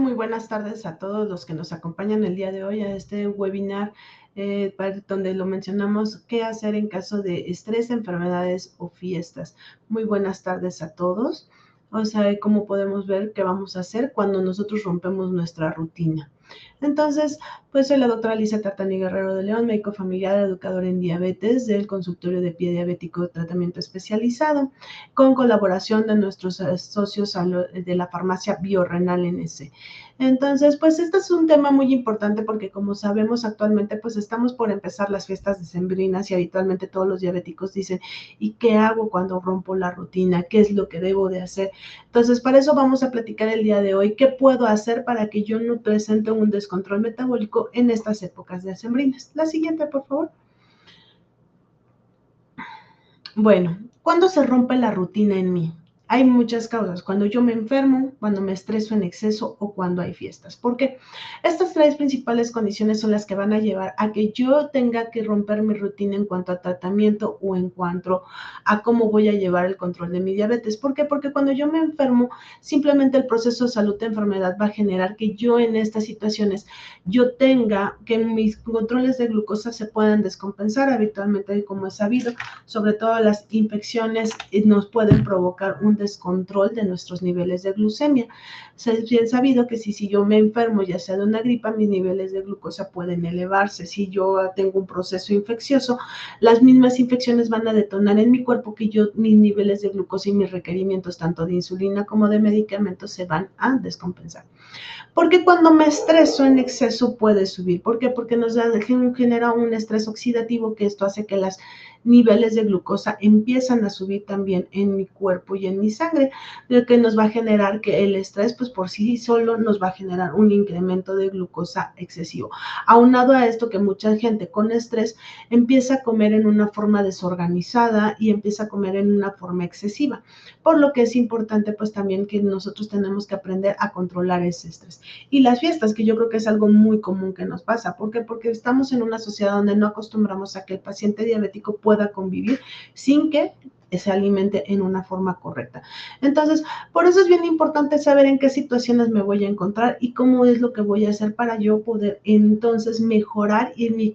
Muy buenas tardes a todos los que nos acompañan el día de hoy a este webinar donde lo mencionamos, qué hacer en caso de estrés, enfermedades o fiestas. Muy buenas tardes a todos. O sea, cómo podemos ver qué vamos a hacer cuando nosotros rompemos nuestra rutina. Entonces, pues soy la doctora Alicia Tartani Guerrero de León, médico familiar, educador en diabetes del consultorio de pie diabético de tratamiento especializado, con colaboración de nuestros socios de la farmacia Biorrenal NS. Entonces, pues este es un tema muy importante porque como sabemos actualmente, pues estamos por empezar las fiestas decembrinas y habitualmente todos los diabéticos dicen, ¿y qué hago cuando rompo la rutina? ¿Qué es lo que debo de hacer? Entonces, para eso vamos a platicar el día de hoy, ¿qué puedo hacer para que yo no presente un descontrol metabólico en estas épocas decembrinas? La siguiente, por favor. Bueno, ¿cuándo se rompe la rutina en mí? Hay muchas causas, cuando yo me enfermo, cuando me estreso en exceso o cuando hay fiestas. ¿Por qué? Estas tres principales condiciones son las que van a llevar a que yo tenga que romper mi rutina en cuanto a tratamiento o en cuanto a cómo voy a llevar el control de mi diabetes. ¿Por qué? Porque cuando yo me enfermo, simplemente el proceso de salud de enfermedad va a generar que yo en estas situaciones yo tenga que mis controles de glucosa se puedan descompensar habitualmente, como es sabido, sobre todo las infecciones nos pueden provocar un descontrol de nuestros niveles de glucemia. Es bien sabido que si yo me enfermo, ya sea de una gripa, mis niveles de glucosa pueden elevarse. Si yo tengo un proceso infeccioso, las mismas infecciones van a detonar en mi cuerpo que mis niveles de glucosa y mis requerimientos tanto de insulina como de medicamentos se van a descompensar. Porque cuando me estreso en exceso puede subir. ¿Por qué? Porque nos genera un estrés oxidativo que esto hace que los niveles de glucosa empiezan a subir también en mi cuerpo y en mi sangre, lo que nos va a generar que el estrés, pues por sí solo nos va a generar un incremento de glucosa excesivo. Aunado a esto que mucha gente con estrés empieza a comer en una forma desorganizada y empieza a comer en una forma excesiva, por lo que es importante pues también que nosotros tenemos que aprender a controlar ese estrés. Y las fiestas, que yo creo que es algo muy común que nos pasa. ¿Por qué? Porque estamos en una sociedad donde no acostumbramos a que el paciente diabético pueda convivir sin que se alimente en una forma correcta. Entonces, por eso es bien importante saber en qué situaciones me voy a encontrar y cómo es lo que voy a hacer para yo poder entonces mejorar y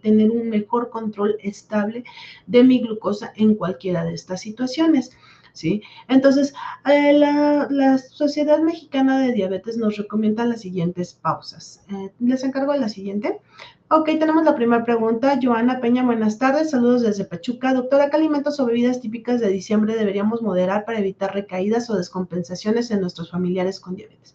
tener un mejor control estable de mi glucosa en cualquiera de estas situaciones. ¿Sí? Entonces, la Sociedad Mexicana de Diabetes nos recomienda las siguientes pausas. ¿Les encargo la siguiente? Ok, tenemos la primera pregunta. Joana Peña, buenas tardes. Saludos desde Pachuca. Doctora, ¿qué alimentos o bebidas típicas de diciembre deberíamos moderar para evitar recaídas o descompensaciones en nuestros familiares con diabetes?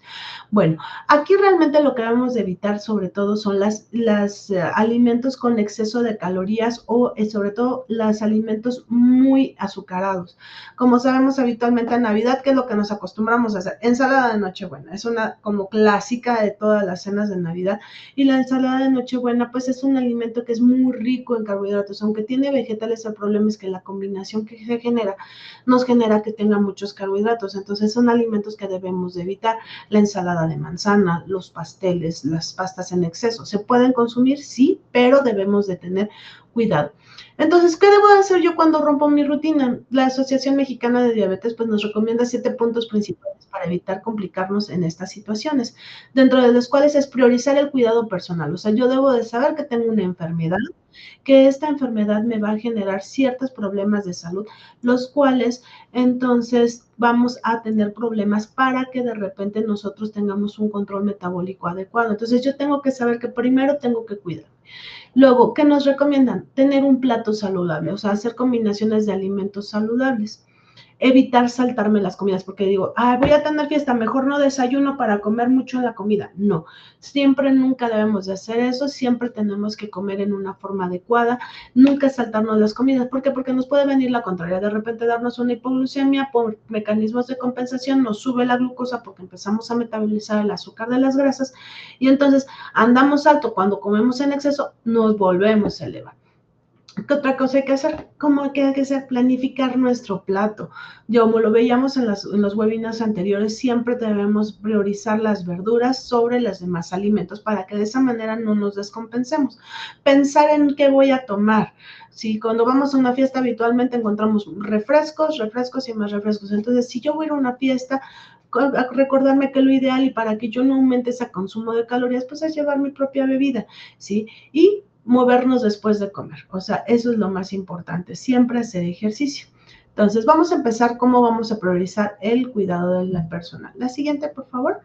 Bueno, aquí realmente lo que debemos de evitar sobre todo son los alimentos con exceso de calorías o sobre todo los alimentos muy azucarados. Como sabemos habitualmente en Navidad, ¿qué es lo que nos acostumbramos a hacer? Ensalada de Nochebuena. Es una como clásica de todas las cenas de Navidad. Y la ensalada de Nochebuena, pues es un alimento que es muy rico en carbohidratos. Aunque tiene vegetales, el problema es que la combinación que se genera nos genera que tenga muchos carbohidratos. Entonces son alimentos que debemos de evitar. La ensalada de manzana, los pasteles, las pastas en exceso. ¿Se pueden consumir? Sí, pero debemos de tener cuidado. Entonces, ¿qué debo hacer yo cuando rompo mi rutina? La Asociación Mexicana de Diabetes pues, nos recomienda 7 puntos principales para evitar complicarnos en estas situaciones, dentro de los cuales es priorizar el cuidado personal. O sea, yo debo de saber que tengo una enfermedad, que esta enfermedad me va a generar ciertos problemas de salud, los cuales entonces vamos a tener problemas para que de repente nosotros tengamos un control metabólico adecuado. Entonces yo tengo que saber que primero tengo que cuidar. Luego, ¿qué nos recomiendan? Tener un plato saludable, o sea, hacer combinaciones de alimentos saludables. Evitar saltarme las comidas, porque digo, voy a tener fiesta, mejor no desayuno para comer mucho en la comida. No, siempre, nunca debemos de hacer eso, siempre tenemos que comer en una forma adecuada, nunca saltarnos las comidas. ¿Por qué? Porque nos puede venir la contraria, de repente darnos una hipoglucemia por mecanismos de compensación, nos sube la glucosa porque empezamos a metabolizar el azúcar de las grasas y entonces andamos alto, cuando comemos en exceso nos volvemos a elevar. ¿Qué otra cosa hay que hacer? ¿Cómo hay que hacer? Planificar nuestro plato. Como lo veíamos en los webinars anteriores, siempre debemos priorizar las verduras sobre los demás alimentos para que de esa manera no nos descompensemos. Pensar en qué voy a tomar. Si cuando vamos a una fiesta habitualmente encontramos refrescos y más refrescos. Entonces, si yo voy a ir a una fiesta, recordarme que lo ideal y para que yo no aumente ese consumo de calorías, pues es llevar mi propia bebida, ¿sí? Y movernos después de comer. O sea, eso es lo más importante, siempre hacer ejercicio. Entonces, vamos a empezar cómo vamos a priorizar el cuidado de la persona. La siguiente, por favor.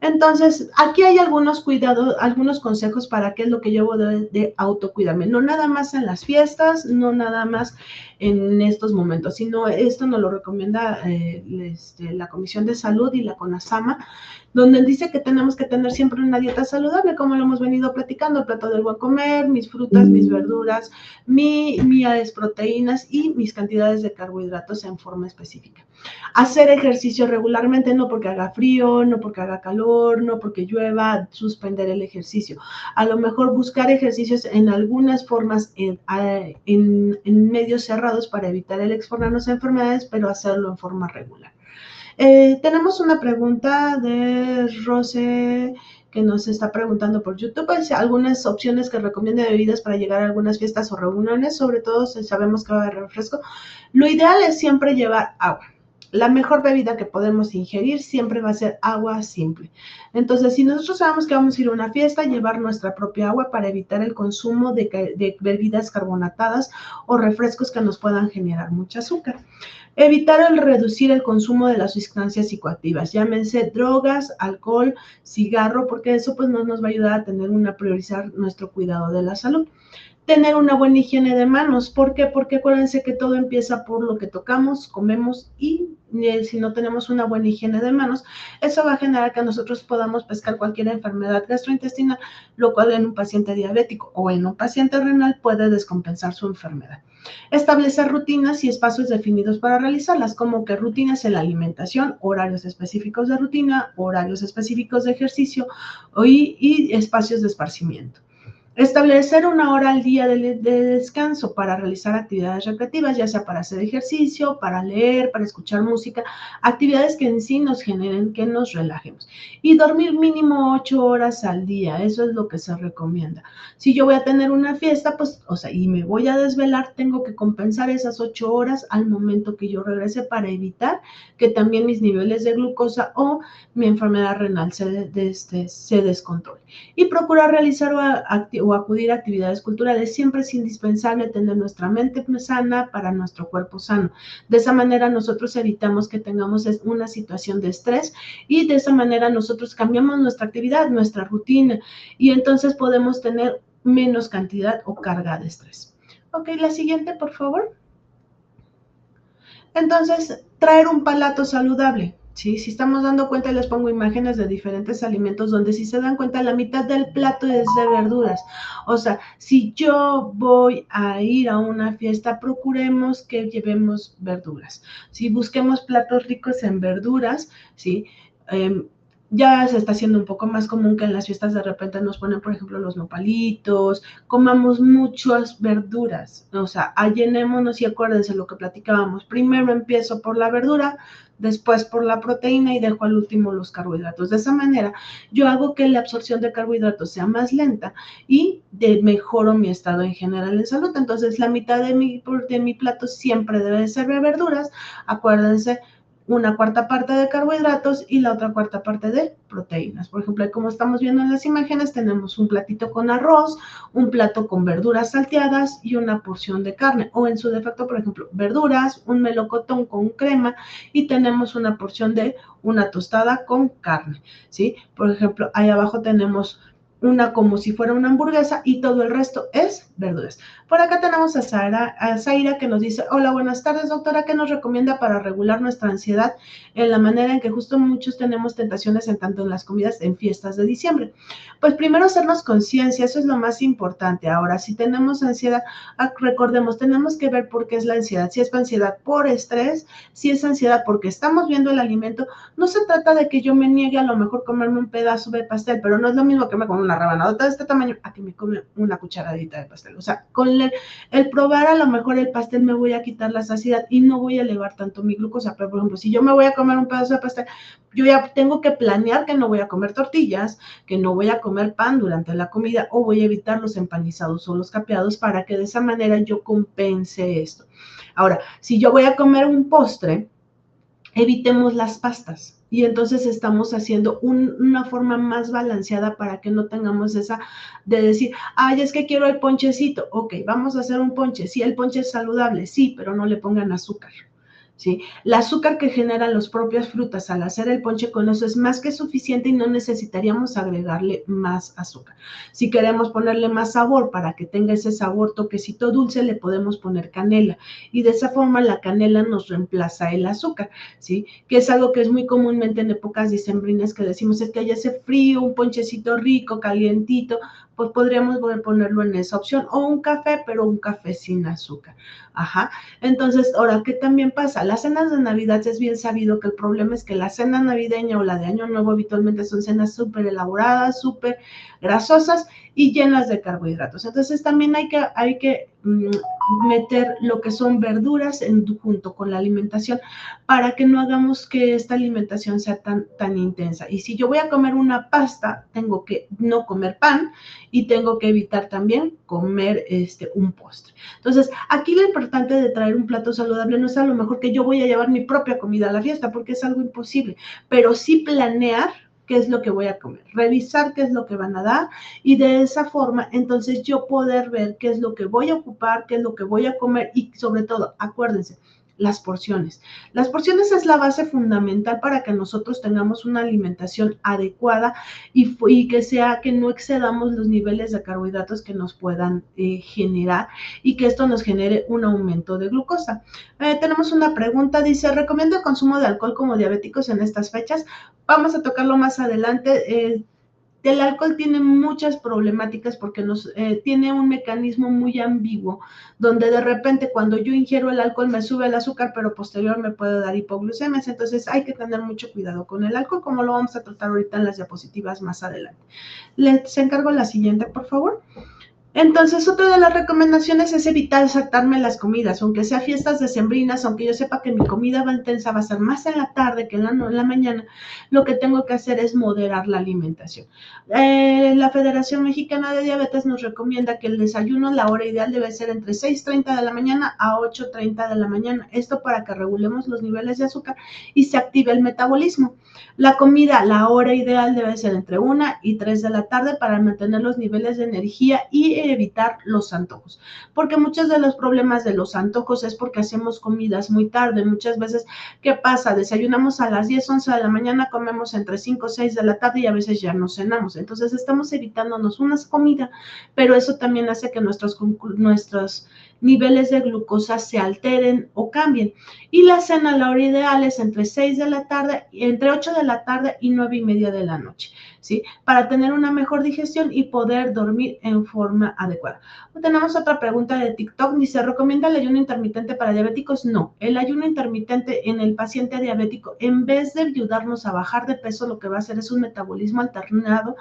Entonces, aquí hay algunos cuidados, algunos consejos para qué es lo que yo debo de autocuidarme. No nada más en las fiestas, no nada más en estos momentos, sino esto nos lo recomienda la Comisión de Salud y la CONASAMA, donde dice que tenemos que tener siempre una dieta saludable, como lo hemos venido platicando, el plato del buen comer, mis frutas, mis verduras, mis proteínas y mis cantidades de carbohidratos en forma específica. Hacer ejercicio regularmente, no porque haga frío, no porque haga calor, no porque llueva, suspender el ejercicio. A lo mejor buscar ejercicios en algunas formas en medios cerrados para evitar el exponernos a enfermedades, pero hacerlo en forma regular. Tenemos una pregunta de Rose que nos está preguntando por YouTube, pues, algunas opciones que recomienda de bebidas para llegar a algunas fiestas o reuniones, sobre todo si sabemos que va a haber refresco. Lo ideal es siempre llevar agua. La mejor bebida que podemos ingerir siempre va a ser agua simple. Entonces, si nosotros sabemos que vamos a ir a una fiesta, llevar nuestra propia agua para evitar el consumo de bebidas carbonatadas o refrescos que nos puedan generar mucho azúcar. Evitar el reducir el consumo de las sustancias psicoactivas, llámense drogas, alcohol, cigarro, porque eso pues no nos va a ayudar a priorizar nuestro cuidado de la salud. Tener una buena higiene de manos. ¿Por qué? Porque acuérdense que todo empieza por lo que tocamos, comemos y si no tenemos una buena higiene de manos, eso va a generar que nosotros podamos pescar cualquier enfermedad gastrointestinal, lo cual en un paciente diabético o en un paciente renal puede descompensar su enfermedad. Establecer rutinas y espacios definidos para realizarlas, como que rutinas en la alimentación, horarios específicos de rutina, horarios específicos de ejercicio y espacios de esparcimiento. Establecer una hora al día de descanso para realizar actividades recreativas, ya sea para hacer ejercicio, para leer, para escuchar música, actividades que en sí nos generen que nos relajemos. Y dormir mínimo 8 horas al día, eso es lo que se recomienda. Si yo voy a tener una fiesta, pues, y me voy a desvelar, tengo que compensar esas 8 horas al momento que yo regrese para evitar que también mis niveles de glucosa o mi enfermedad renal se descontrole. Y procurar realizar o acudir a actividades culturales. Siempre es indispensable tener nuestra mente sana para nuestro cuerpo sano. De esa manera nosotros evitamos que tengamos una situación de estrés y de esa manera nosotros cambiamos nuestra actividad, nuestra rutina y entonces podemos tener menos cantidad o carga de estrés. Ok, la siguiente, por favor. Entonces, traer un palato saludable. ¿Sí? Si estamos dando cuenta, les pongo imágenes de diferentes alimentos donde si se dan cuenta, la mitad del plato es de verduras. O sea, si yo voy a ir a una fiesta, procuremos que llevemos verduras. Si busquemos platos ricos en verduras, ¿sí? Ya se está haciendo un poco más común que en las fiestas de repente nos ponen, por ejemplo, los nopalitos, comamos muchas verduras, o sea, allenémonos y acuérdense lo que platicábamos, primero empiezo por la verdura, después por la proteína y dejo al último los carbohidratos. De esa manera, yo hago que la absorción de carbohidratos sea más lenta y mejoro mi estado en general de salud. Entonces, la mitad de mi plato siempre debe ser de verduras, acuérdense, una cuarta parte de carbohidratos y la otra cuarta parte de proteínas. Por ejemplo, como estamos viendo en las imágenes, tenemos un platito con arroz, un plato con verduras salteadas y una porción de carne. O en su defecto, por ejemplo, verduras, un melocotón con crema y tenemos una porción de una tostada con carne, ¿sí? Por ejemplo, ahí abajo tenemos una como si fuera una hamburguesa y todo el resto es verduras. Por acá tenemos a Zaira que nos dice, hola, buenas tardes, doctora, ¿qué nos recomienda para regular nuestra ansiedad en la manera en que justo muchos tenemos tentaciones en tanto en las comidas en fiestas de diciembre? Pues primero hacernos conciencia, eso es lo más importante. Ahora, si tenemos ansiedad, recordemos, tenemos que ver por qué es la ansiedad. Si es ansiedad por estrés, si es ansiedad porque estamos viendo el alimento, no se trata de que yo me niegue a lo mejor comerme un pedazo de pastel, pero no es lo mismo que me como una rebanadota de este tamaño a que me come una cucharadita de pastel. O sea, con el probar a lo mejor el pastel me voy a quitar la saciedad y no voy a elevar tanto mi glucosa. Pero, por ejemplo, si yo me voy a comer un pedazo de pastel, yo ya tengo que planear que no voy a comer tortillas, que no voy a comer pan durante la comida o voy a evitar los empanizados o los capeados para que de esa manera yo compense esto. Ahora, si yo voy a comer un postre, evitemos las pastas y entonces estamos haciendo una forma más balanceada para que no tengamos esa de decir, ay, es que quiero el ponchecito, ok, vamos a hacer un ponche, sí, el ponche es saludable, sí, pero no le pongan azúcar. ¿Sí? El azúcar que generan las propias frutas al hacer el ponche con eso es más que suficiente y no necesitaríamos agregarle más azúcar. Si queremos ponerle más sabor para que tenga ese sabor toquecito dulce, le podemos poner canela y de esa forma la canela nos reemplaza el azúcar, ¿sí? Que es algo que es muy comúnmente en épocas dicembrinas que decimos es que ya hace frío, un ponchecito rico, calientito, pues podríamos ponerlo en esa opción o un café, pero un café sin azúcar. Ajá. Entonces, ahora, ¿qué también pasa? Las cenas de Navidad es bien sabido que el problema es que la cena navideña o la de Año Nuevo habitualmente son cenas súper elaboradas, súper grasosas y llenas de carbohidratos. Entonces, también hay que meter lo que son verduras junto con la alimentación para que no hagamos que esta alimentación sea tan intensa. Y si yo voy a comer una pasta, tengo que no comer pan y tengo que evitar también comer un postre. Entonces, aquí lo importante de traer un plato saludable no es a lo mejor que yo voy a llevar mi propia comida a la fiesta, porque es algo imposible, pero sí planear qué es lo que voy a comer, revisar qué es lo que van a dar y de esa forma entonces yo poder ver qué es lo que voy a ocupar, qué es lo que voy a comer y sobre todo, acuérdense, las porciones. Las porciones es la base fundamental para que nosotros tengamos una alimentación adecuada y que sea que no excedamos los niveles de carbohidratos que nos puedan generar y que esto nos genere un aumento de glucosa. Tenemos una pregunta, dice, ¿recomiendo el consumo de alcohol como diabéticos en estas fechas? Vamos a tocarlo más adelante. El alcohol tiene muchas problemáticas porque tiene un mecanismo muy ambiguo, donde de repente cuando yo ingiero el alcohol me sube el azúcar, pero posterior me puede dar hipoglucemias. Entonces hay que tener mucho cuidado con el alcohol, como lo vamos a tratar ahorita en las diapositivas más adelante. Les encargo la siguiente, por favor. Entonces, otra de las recomendaciones es evitar saltarme las comidas, aunque sea fiestas decembrinas, aunque yo sepa que mi comida va intensa, va a ser más en la tarde que en la mañana, lo que tengo que hacer es moderar la alimentación. La Federación Mexicana de Diabetes nos recomienda que el desayuno, la hora ideal debe ser entre 6:30 de la mañana a 8:30 de la mañana, esto para que regulemos los niveles de azúcar y se active el metabolismo. La comida, la hora ideal debe ser entre 1 y 3 de la tarde para mantener los niveles de energía y evitar los antojos. Porque muchos de los problemas de los antojos es porque hacemos comidas muy tarde. Muchas veces, ¿qué pasa? Desayunamos a las 10, 11 de la mañana, comemos entre 5, 6 de la tarde y a veces ya no cenamos. Entonces estamos evitándonos una comida, pero eso también hace que nuestros niveles de glucosa se alteren o cambien. Y la cena, la hora ideal es entre 6 de la tarde, entre 8 de la tarde y 9:30 de la noche, ¿sí? Para tener una mejor digestión y poder dormir en forma adecuada. Tenemos otra pregunta de TikTok, dice, ¿recomienda el ayuno intermitente para diabéticos? No, el ayuno intermitente en el paciente diabético, en vez de ayudarnos a bajar de peso, lo que va a hacer es un metabolismo alternado,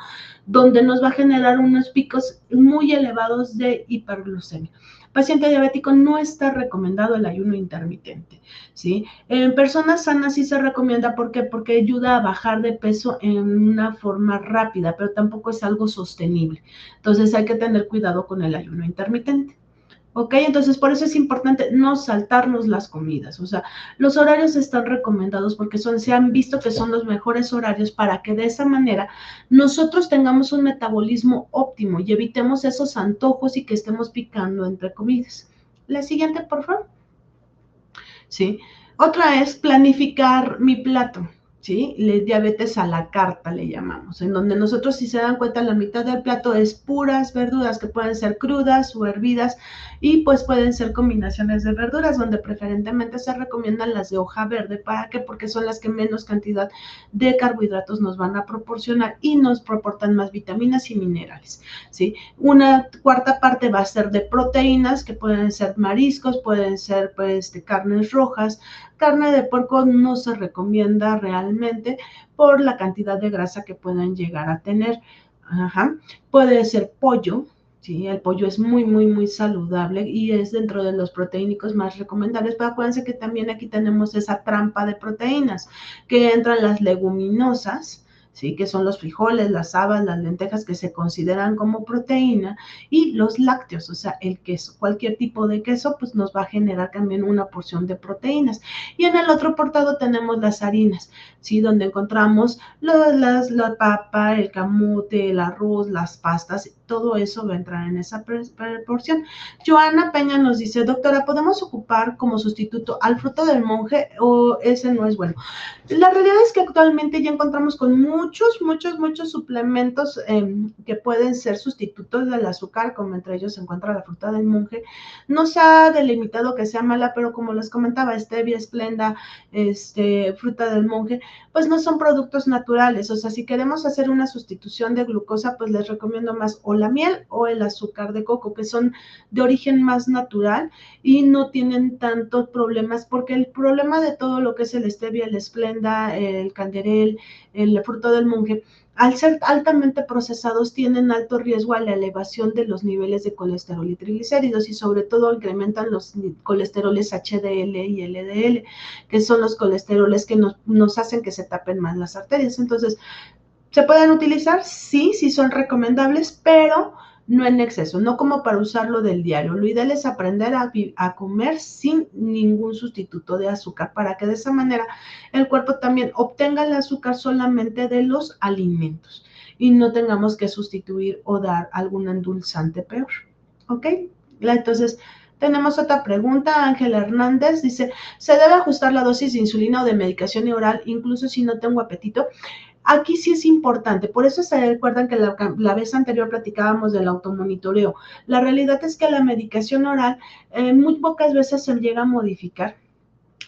donde nos va a generar unos picos muy elevados de hiperglucemia. Paciente diabético no está recomendado el ayuno intermitente, ¿sí? En personas sanas sí se recomienda, ¿por qué? Porque ayuda a bajar de peso en una forma rápida, pero tampoco es algo sostenible. Entonces hay que tener cuidado con el ayuno intermitente. ¿Ok? Entonces, por eso es importante no saltarnos las comidas. O sea, los horarios están recomendados porque se han visto que son los mejores horarios para que de esa manera nosotros tengamos un metabolismo óptimo y evitemos esos antojos y que estemos picando entre comidas. La siguiente, por favor. ¿Sí? Otra es planificar mi plato. ¿Sí? Diabetes a la carta le llamamos, en donde nosotros, si se dan cuenta, la mitad del plato es puras verduras que pueden ser crudas o hervidas y pues pueden ser combinaciones de verduras, donde preferentemente se recomiendan las de hoja verde. ¿Para qué? Porque son las que menos cantidad de carbohidratos nos van a proporcionar y nos proportan más vitaminas y minerales, ¿sí? Una cuarta parte va a ser de proteínas, que pueden ser mariscos, pueden ser pues de carnes rojas. Carne de puerco no se recomienda realmente por la cantidad de grasa que puedan llegar a tener. Ajá. Puede ser pollo, ¿sí? El pollo es muy, muy, muy saludable y es dentro de los proteínicos más recomendables, pero acuérdense que también aquí tenemos esa trampa de proteínas, que entran las leguminosas, ¿sí? Que son los frijoles, las habas, las lentejas que se consideran como proteína, y los lácteos, o sea, el queso. Cualquier tipo de queso pues nos va a generar también una porción de proteínas. Y en el otro apartado tenemos las harinas, ¿sí? Donde encontramos la papa, el camote, el arroz, las pastas, todo eso va a entrar en esa proporción. Joana Peña nos dice, doctora, ¿podemos ocupar como sustituto al fruto del monje o ese no es bueno? La realidad es que actualmente ya encontramos con muchos suplementos que pueden ser sustitutos del azúcar, como entre ellos se encuentra la fruta del monje. No se ha delimitado que sea mala, pero como les comentaba, stevia, esplenda, fruta del monje, pues no son productos naturales. O sea, si queremos hacer una sustitución de glucosa, pues les recomiendo más o la miel o el azúcar de coco, que son de origen más natural y no tienen tantos problemas, porque el problema de todo lo que es el stevia, el esplenda, el canderel, el fruto del monje, al ser altamente procesados, tienen alto riesgo a la elevación de los niveles de colesterol y triglicéridos, y sobre todo incrementan los colesteroles HDL y LDL, que son los colesteroles que nos hacen que se tapen más las arterias. Entonces, ¿se pueden utilizar? Sí, sí son recomendables, pero no en exceso, no como para usarlo del diario. Lo ideal es aprender a comer sin ningún sustituto de azúcar, para que de esa manera el cuerpo también obtenga el azúcar solamente de los alimentos y no tengamos que sustituir o dar algún endulzante peor. ¿Ok? Entonces, tenemos otra pregunta. Ángela Hernández dice, ¿se debe ajustar la dosis de insulina o de medicación oral incluso si no tengo apetito? Aquí sí es importante, por eso se recuerdan que la vez anterior platicábamos del automonitoreo. La realidad es que la medicación oral muy pocas veces se llega a modificar.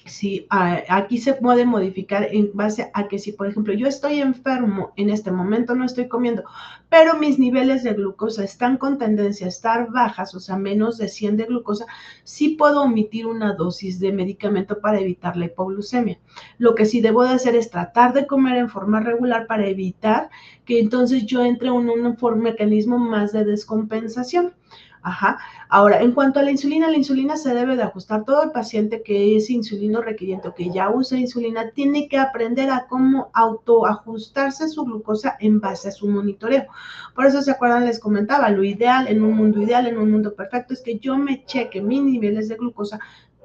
Sí, aquí se puede modificar en base a que si, por ejemplo, yo estoy enfermo, en este momento no estoy comiendo, pero mis niveles de glucosa están con tendencia a estar bajas, o sea, menos de 100 de glucosa, sí puedo omitir una dosis de medicamento para evitar la hipoglucemia. Lo que sí debo de hacer es tratar de comer en forma regular para evitar que entonces yo entre en un mecanismo más de descompensación. Ajá. Ahora, en cuanto a la insulina se debe de ajustar. Todo el paciente que es insulino requiriente o que ya usa insulina tiene que aprender a cómo autoajustarse su glucosa en base a su monitoreo. Por eso, ¿se acuerdan? Les comentaba, lo ideal, en un mundo perfecto, es que yo me cheque mis niveles de glucosa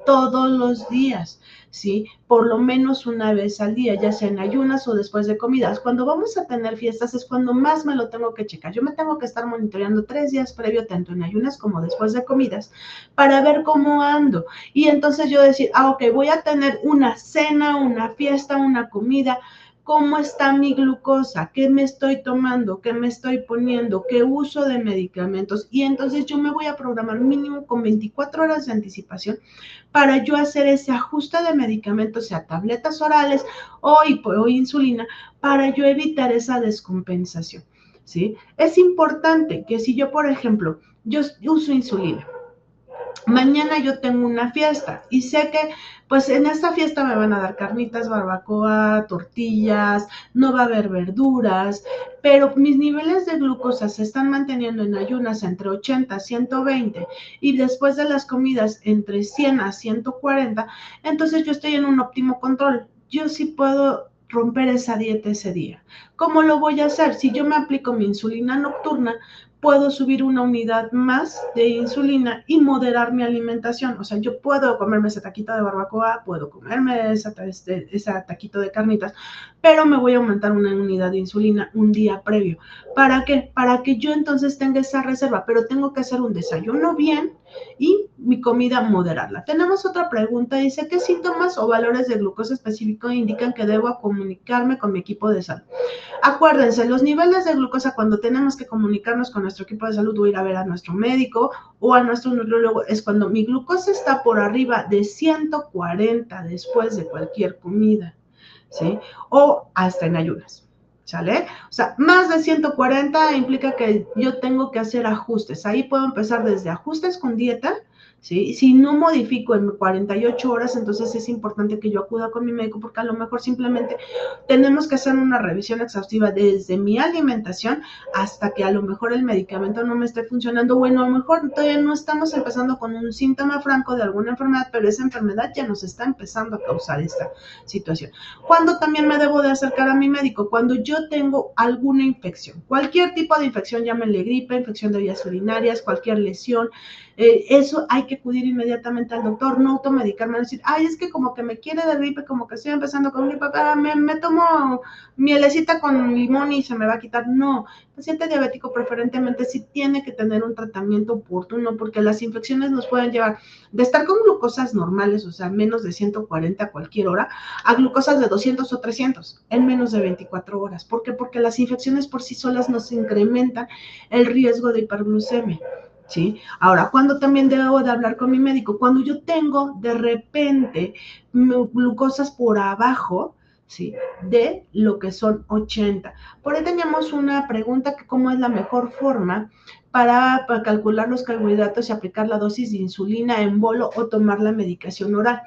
todos los días, ¿sí? Por lo menos una vez al día, ya sea en ayunas o después de comidas. Cuando vamos a tener fiestas es cuando más me lo tengo que checar. Yo me tengo que estar monitoreando 3 días previo, tanto en ayunas como después de comidas, para ver cómo ando. Y entonces yo decir, ok, voy a tener una cena, una fiesta, una comida. ¿Cómo está mi glucosa? ¿Qué me estoy tomando? ¿Qué me estoy poniendo? ¿Qué uso de medicamentos? Y entonces yo me voy a programar mínimo con 24 horas de anticipación para yo hacer ese ajuste de medicamentos, sea tabletas orales o insulina, para yo evitar esa descompensación, ¿sí? Es importante que si yo, por ejemplo, yo uso insulina, mañana yo tengo una fiesta y sé que pues en esta fiesta me van a dar carnitas, barbacoa, tortillas, no va a haber verduras, pero mis niveles de glucosa se están manteniendo en ayunas entre 80 a 120 y después de las comidas entre 100 a 140, entonces yo estoy en un óptimo control. Yo sí puedo romper esa dieta ese día. ¿Cómo lo voy a hacer? Si yo me aplico mi insulina nocturna, puedo subir una unidad más de insulina y moderar mi alimentación. O sea, yo puedo comerme ese taquito de barbacoa, puedo comerme ese taquito de carnitas, pero me voy a aumentar una unidad de insulina un día previo. ¿Para qué? Para que yo entonces tenga esa reserva, pero tengo que hacer un desayuno bien y mi comida moderarla. Tenemos otra pregunta, dice, ¿qué síntomas o valores de glucosa específico indican que debo comunicarme con mi equipo de salud? Acuérdense, los niveles de glucosa cuando tenemos que comunicarnos con nuestro equipo de salud o ir a ver a nuestro médico o a nuestro nutriólogo es cuando mi glucosa está por arriba de 140 después de cualquier comida, ¿sí? O hasta en ayunas, ¿sale? O sea, más de 140 implica que yo tengo que hacer ajustes. Ahí puedo empezar desde ajustes con dieta, ¿sí? Si no modifico en 48 horas, entonces es importante que yo acuda con mi médico porque a lo mejor simplemente tenemos que hacer una revisión exhaustiva desde mi alimentación hasta que a lo mejor el medicamento no me esté funcionando. Bueno, a lo mejor todavía no estamos empezando con un síntoma franco de alguna enfermedad, pero esa enfermedad ya nos está empezando a causar esta situación. ¿Cuándo también me debo de acercar a mi médico? Cuando yo tengo alguna infección, cualquier tipo de infección, llámenle gripe, infección de vías urinarias, cualquier lesión, eso hay que acudir inmediatamente al doctor, no automedicarme, decir, ay, es que como que me quiere de gripe, como que estoy empezando con gripe, me tomo mielecita con limón y se me va a quitar. No, el paciente diabético preferentemente sí tiene que tener un tratamiento oportuno porque las infecciones nos pueden llevar de estar con glucosas normales, o sea, menos de 140 a cualquier hora, a glucosas de 200 o 300 en menos de 24 horas. ¿Por qué? Porque las infecciones por sí solas nos incrementan el riesgo de hiperglucemia. ¿Sí? Ahora, ¿cuándo también debo de hablar con mi médico? Cuando yo tengo de repente glucosas por abajo, ¿sí? De lo que son 80. Por ahí teníamos una pregunta que cómo es la mejor forma para calcular los carbohidratos y aplicar la dosis de insulina en bolo o tomar la medicación oral.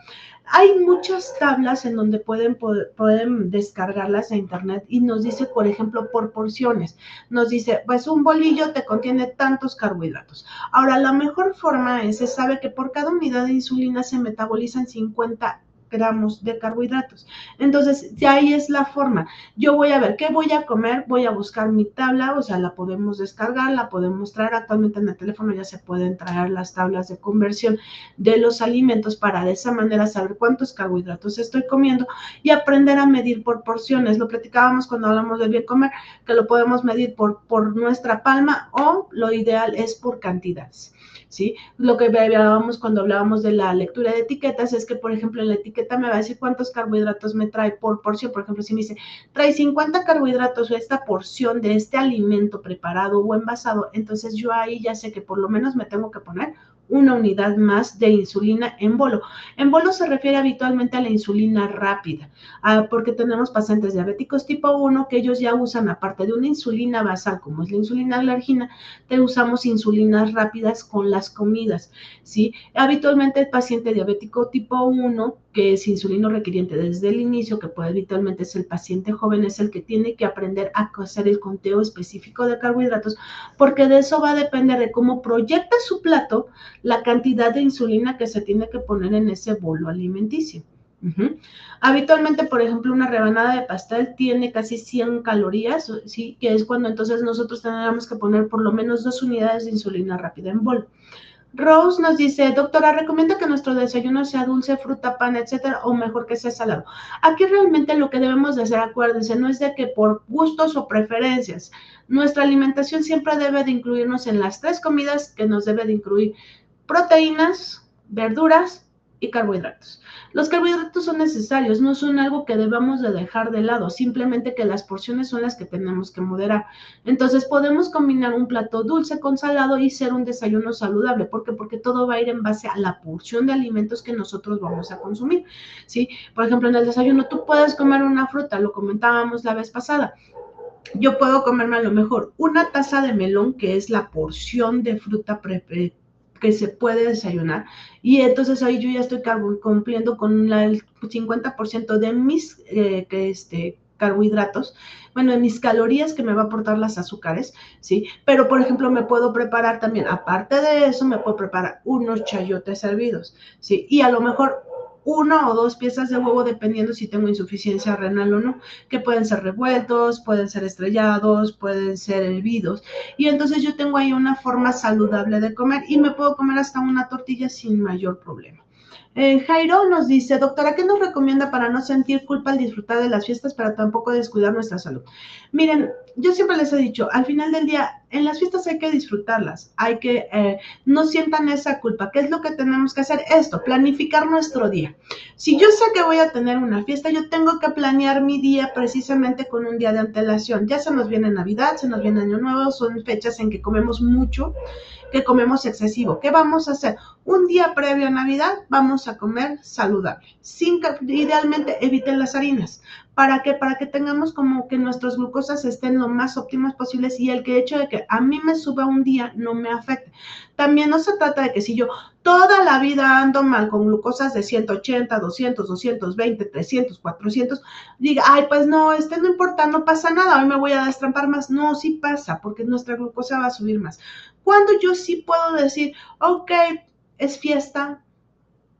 Hay muchas tablas en donde pueden descargarlas a internet y nos dice, por ejemplo, por porciones. Nos dice, pues un bolillo te contiene tantos carbohidratos. Ahora, la mejor forma se sabe que por cada unidad de insulina se metabolizan 50 gramos de carbohidratos. Entonces, ya ahí es la forma. Yo voy a ver qué voy a comer, voy a buscar mi tabla, o sea, la podemos descargar, la podemos traer. Actualmente en el teléfono ya se pueden traer las tablas de conversión de los alimentos para de esa manera saber cuántos carbohidratos estoy comiendo y aprender a medir por porciones. Lo platicábamos cuando hablamos del bien comer, que lo podemos medir por nuestra palma o lo ideal es por cantidades. ¿Sí? Lo que hablábamos cuando hablábamos de la lectura de etiquetas es que, por ejemplo, en la etiqueta me va a decir cuántos carbohidratos me trae por porción. Por ejemplo, si me dice, trae 50 carbohidratos o esta porción de este alimento preparado o envasado, entonces yo ahí ya sé que por lo menos me tengo que poner una unidad más de insulina en bolo. En bolo se refiere habitualmente a la insulina rápida, porque tenemos pacientes diabéticos tipo 1 que ellos ya usan, aparte de una insulina basal, como es la insulina glargina, te usamos insulinas rápidas con las comidas, ¿sí? Habitualmente el paciente diabético tipo 1, que es insulino requiriente desde el inicio, que puede habitualmente ser el paciente joven, es el que tiene que aprender a hacer el conteo específico de carbohidratos, porque de eso va a depender de cómo proyecta su plato la cantidad de insulina que se tiene que poner en ese bolo alimenticio. Habitualmente, por ejemplo, una rebanada de pastel tiene casi 100 calorías, ¿sí? Que es cuando entonces nosotros tendríamos que poner por lo menos 2 unidades de insulina rápida en bolo. Rose nos dice, doctora, ¿recomienda que nuestro desayuno sea dulce, fruta, pan, etcétera, o mejor que sea salado? Aquí realmente lo que debemos de hacer, acuérdense, no es de que por gustos o preferencias. Nuestra alimentación siempre debe de incluirnos en las 3 comidas que nos debe de incluir proteínas, verduras y carbohidratos. Los carbohidratos son necesarios, no son algo que debamos de dejar de lado, simplemente que las porciones son las que tenemos que moderar. Entonces podemos combinar un plato dulce con salado y ser un desayuno saludable. ¿Por qué? Porque todo va a ir en base a la porción de alimentos que nosotros vamos a consumir, ¿sí? Por ejemplo, en el desayuno tú puedes comer una fruta, lo comentábamos la vez pasada. Yo puedo comerme a lo mejor una taza de melón, que es la porción de fruta que se puede desayunar, y entonces ahí yo ya estoy cumpliendo con el 50% de mis carbohidratos, bueno, de mis calorías que me va a aportar las azúcares, ¿sí? Pero, por ejemplo, me puedo preparar también, aparte de eso, me puedo preparar unos chayotes hervidos, ¿sí? Y a lo mejor 1 o 2 piezas de huevo, dependiendo si tengo insuficiencia renal o no, que pueden ser revueltos, pueden ser estrellados, pueden ser hervidos. Y entonces yo tengo ahí una forma saludable de comer y me puedo comer hasta una tortilla sin mayor problema. Jairo nos dice, doctora, ¿qué nos recomienda para no sentir culpa al disfrutar de las fiestas, pero tampoco descuidar nuestra salud? Miren, yo siempre les he dicho, al final del día, en las fiestas hay que disfrutarlas, hay que, no sientan esa culpa. ¿Qué es lo que tenemos que hacer? Esto, planificar nuestro día. Si yo sé que voy a tener una fiesta, yo tengo que planear mi día precisamente con un día de antelación. Ya se nos viene Navidad, se nos viene Año Nuevo, son fechas en que comemos mucho, que comemos excesivo. ¿Qué vamos a hacer? Un día previo a Navidad vamos a comer saludable. Idealmente eviten las harinas. ¿Para qué? Para que tengamos como que nuestras glucosas estén lo más óptimas posibles y el que hecho de que a mí me suba un día no me afecte. También no se trata de que si yo toda la vida ando mal con glucosas de 180, 200, 220, 300, 400, diga, ay, pues no, no importa, no pasa nada, hoy me voy a destrampar más. No, sí pasa, porque nuestra glucosa va a subir más. Cuando yo sí puedo decir, ok, es fiesta,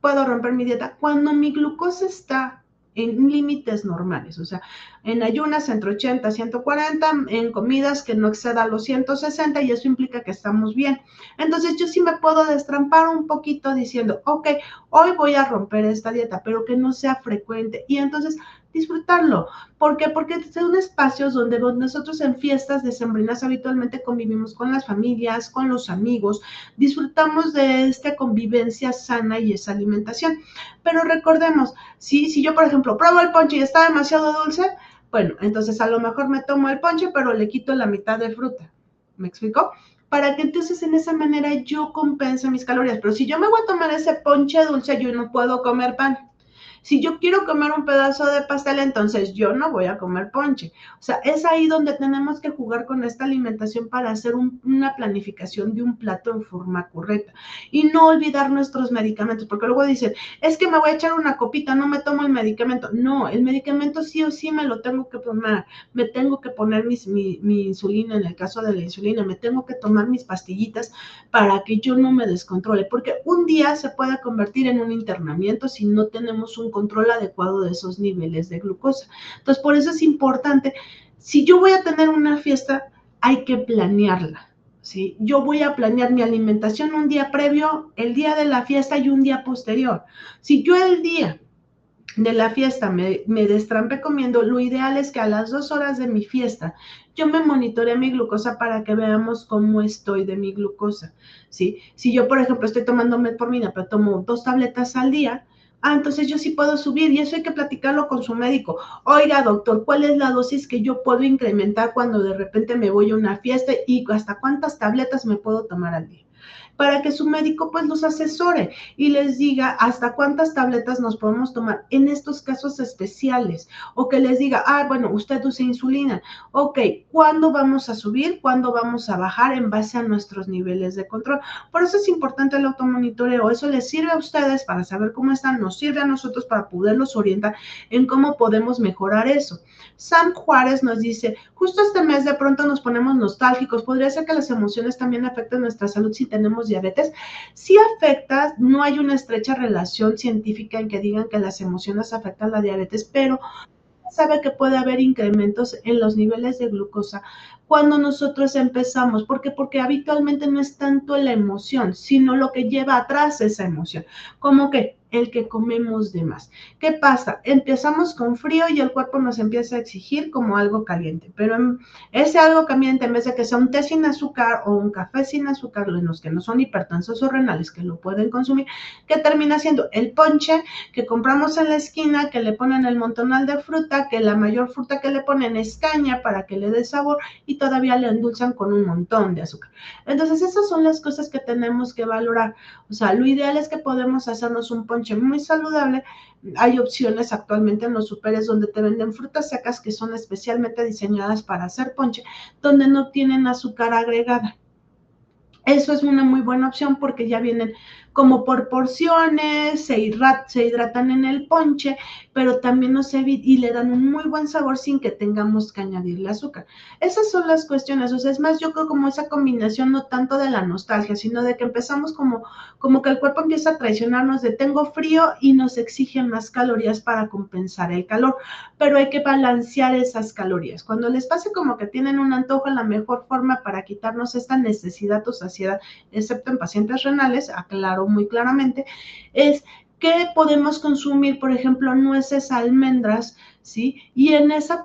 puedo romper mi dieta, cuando mi glucosa está en límites normales, o sea, en ayunas entre 80 y 140, en comidas que no exceda los 160 y eso implica que estamos bien. Entonces yo sí me puedo destrampar un poquito diciendo, ok, hoy voy a romper esta dieta, pero que no sea frecuente y entonces disfrutarlo. ¿Por qué? Porque son espacios donde nosotros en fiestas decembrinas habitualmente convivimos con las familias, con los amigos, disfrutamos de esta convivencia sana y esa alimentación. Pero recordemos, si yo, por ejemplo, pruebo el ponche y está demasiado dulce, bueno, entonces a lo mejor me tomo el ponche, pero le quito la mitad de fruta. ¿Me explico? Para que entonces en esa manera yo compense mis calorías. Pero si yo me voy a tomar ese ponche dulce, yo no puedo comer pan. Si yo quiero comer un pedazo de pastel, entonces yo no voy a comer ponche. O sea, es ahí donde tenemos que jugar con esta alimentación para hacer una planificación de un plato en forma correcta. Y no olvidar nuestros medicamentos, porque luego dicen, es que me voy a echar una copita, no me tomo el medicamento. No, el medicamento sí o sí me lo tengo que tomar. Me tengo que poner mi insulina, en el caso de la insulina, me tengo que tomar mis pastillitas para que yo no me descontrole, porque un día se puede convertir en un internamiento si no tenemos un control adecuado de esos niveles de glucosa. Entonces, por eso es importante, si yo voy a tener una fiesta, hay que planearla. ¿Sí? Yo voy a planear mi alimentación un día previo, el día de la fiesta y un día posterior. Si yo el día de la fiesta me destrampe comiendo, lo ideal es que a las 2 horas de mi fiesta yo me monitoree mi glucosa para que veamos cómo estoy de mi glucosa, ¿sí? Si yo, por ejemplo, estoy tomando metformina, pero tomo 2 tabletas al día, entonces yo sí puedo subir y eso hay que platicarlo con su médico. Oiga, doctor, ¿cuál es la dosis que yo puedo incrementar cuando de repente me voy a una fiesta y hasta cuántas tabletas me puedo tomar al día? Para que su médico pues los asesore y les diga hasta cuántas tabletas nos podemos tomar en estos casos especiales, o que les diga, bueno, usted usa insulina, ok, ¿cuándo vamos a subir? ¿Cuándo vamos a bajar en base a nuestros niveles de control? Por eso es importante el automonitoreo, eso les sirve a ustedes para saber cómo están, nos sirve a nosotros para poderlos orientar en cómo podemos mejorar eso. Sam Juárez nos dice, justo este mes de pronto nos ponemos nostálgicos, podría ser que las emociones también afecten nuestra salud si tenemos diabetes. Sí afecta, no hay una estrecha relación científica en que digan que las emociones afectan la diabetes, pero sabe que puede haber incrementos en los niveles de glucosa cuando nosotros empezamos. ¿Por qué? Porque habitualmente no es tanto la emoción, sino lo que lleva atrás esa emoción. Como que el que comemos de más. ¿Qué pasa? Empezamos con frío y el cuerpo nos empieza a exigir como algo caliente, pero ese algo caliente, en vez de que sea un té sin azúcar o un café sin azúcar, los que no son hipertensos o renales que lo pueden consumir, ¿qué termina siendo? El ponche que compramos en la esquina, que le ponen el montonal de fruta, que la mayor fruta que le ponen es caña para que le dé sabor y todavía le endulzan con un montón de azúcar. Entonces esas son las cosas que tenemos que valorar. O sea, lo ideal es que podemos hacernos un ponche muy saludable. Hay opciones actualmente en los superes donde te venden frutas secas que son especialmente diseñadas para hacer ponche, donde no tienen azúcar agregada. Eso es una muy buena opción porque ya vienen como por porciones, se hidratan en el ponche, pero también nos y le dan un muy buen sabor sin que tengamos que añadirle azúcar. Esas son las cuestiones, o sea, es más, yo creo como esa combinación no tanto de la nostalgia, sino de que empezamos como que el cuerpo empieza a traicionarnos de tengo frío y nos exige más calorías para compensar el calor, pero hay que balancear esas calorías. Cuando les pase como que tienen un antojo, la mejor forma para quitarnos esta necesidad o saciedad, excepto en pacientes renales, aclaro muy claramente, es que podemos consumir, por ejemplo, nueces, almendras, ¿sí? Y en ese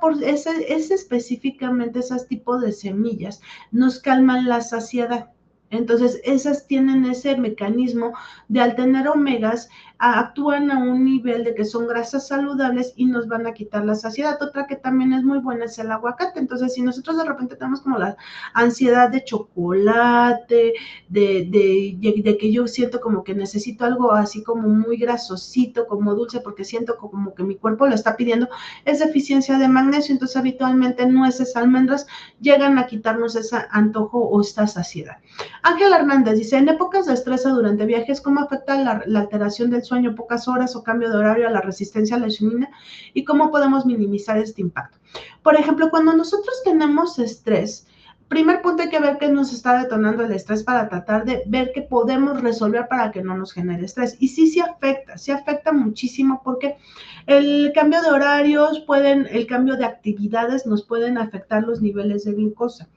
específicamente esos tipos de semillas nos calman la saciedad. Entonces, esas tienen ese mecanismo de al tener omegas, actúan a un nivel de que son grasas saludables y nos van a quitar la saciedad. Otra que también es muy buena es el aguacate. Entonces, si nosotros de repente tenemos como la ansiedad de chocolate, de que yo siento como que necesito algo así como muy grasosito, como dulce, porque siento como que mi cuerpo lo está pidiendo, es deficiencia de magnesio. Entonces, habitualmente nueces, almendras llegan a quitarnos ese antojo o esta saciedad. Ángel Hernández dice, en épocas de estrés durante viajes, ¿cómo afecta la alteración del sueño, pocas horas o cambio de horario a la resistencia a la insulina y cómo podemos minimizar este impacto? Por ejemplo, cuando nosotros tenemos estrés, primer punto, hay que ver qué nos está detonando el estrés para tratar de ver qué podemos resolver para que no nos genere estrés. Y sí afecta muchísimo porque el cambio de horarios, el cambio de actividades nos pueden afectar los niveles de glucosa.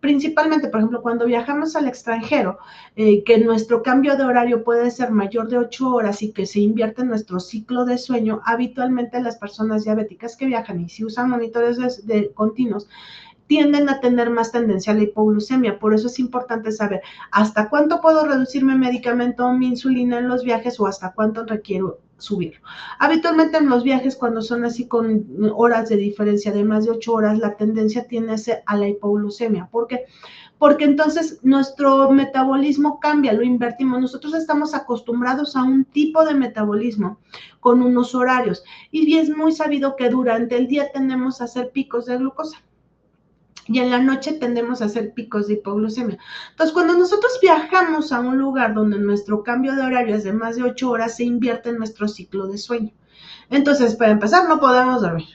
Principalmente, por ejemplo, cuando viajamos al extranjero, que nuestro cambio de horario puede ser mayor de 8 horas y que se invierte en nuestro ciclo de sueño, habitualmente las personas diabéticas que viajan y si usan monitores continuos, tienden a tener más tendencia a la hipoglucemia. Por eso es importante saber hasta cuánto puedo reducir mi medicamento o mi insulina en los viajes o hasta cuánto requiero subirlo. Habitualmente en los viajes, cuando son así con horas de diferencia de más de 8 horas, la tendencia tiende a ser a la hipoglucemia. ¿Por qué? Porque entonces nuestro metabolismo cambia, lo invertimos. Nosotros estamos acostumbrados a un tipo de metabolismo con unos horarios y es muy sabido que durante el día tendemos a hacer picos de glucosa y en la noche tendemos a hacer picos de hipoglucemia. Entonces, cuando nosotros viajamos a un lugar donde nuestro cambio de horario es de más de 8 horas, se invierte en nuestro ciclo de sueño. Entonces, para empezar, no podemos dormir.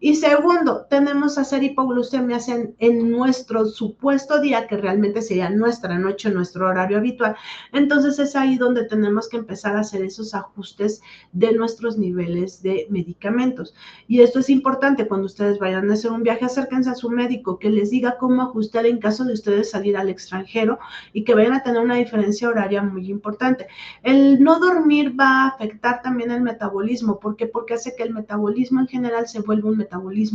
Y segundo, tenemos a hacer hipoglucemias en nuestro supuesto día, que realmente sería nuestra noche, nuestro horario habitual. Entonces es ahí donde tenemos que empezar a hacer esos ajustes de nuestros niveles de medicamentos. Y esto es importante cuando ustedes vayan a hacer un viaje, acérquense a su médico, que les diga cómo ajustar en caso de ustedes salir al extranjero y que vayan a tener una diferencia horaria muy importante. El no dormir va a afectar también el metabolismo. ¿Por qué? Porque hace que el metabolismo en general se vuelva un metabolismo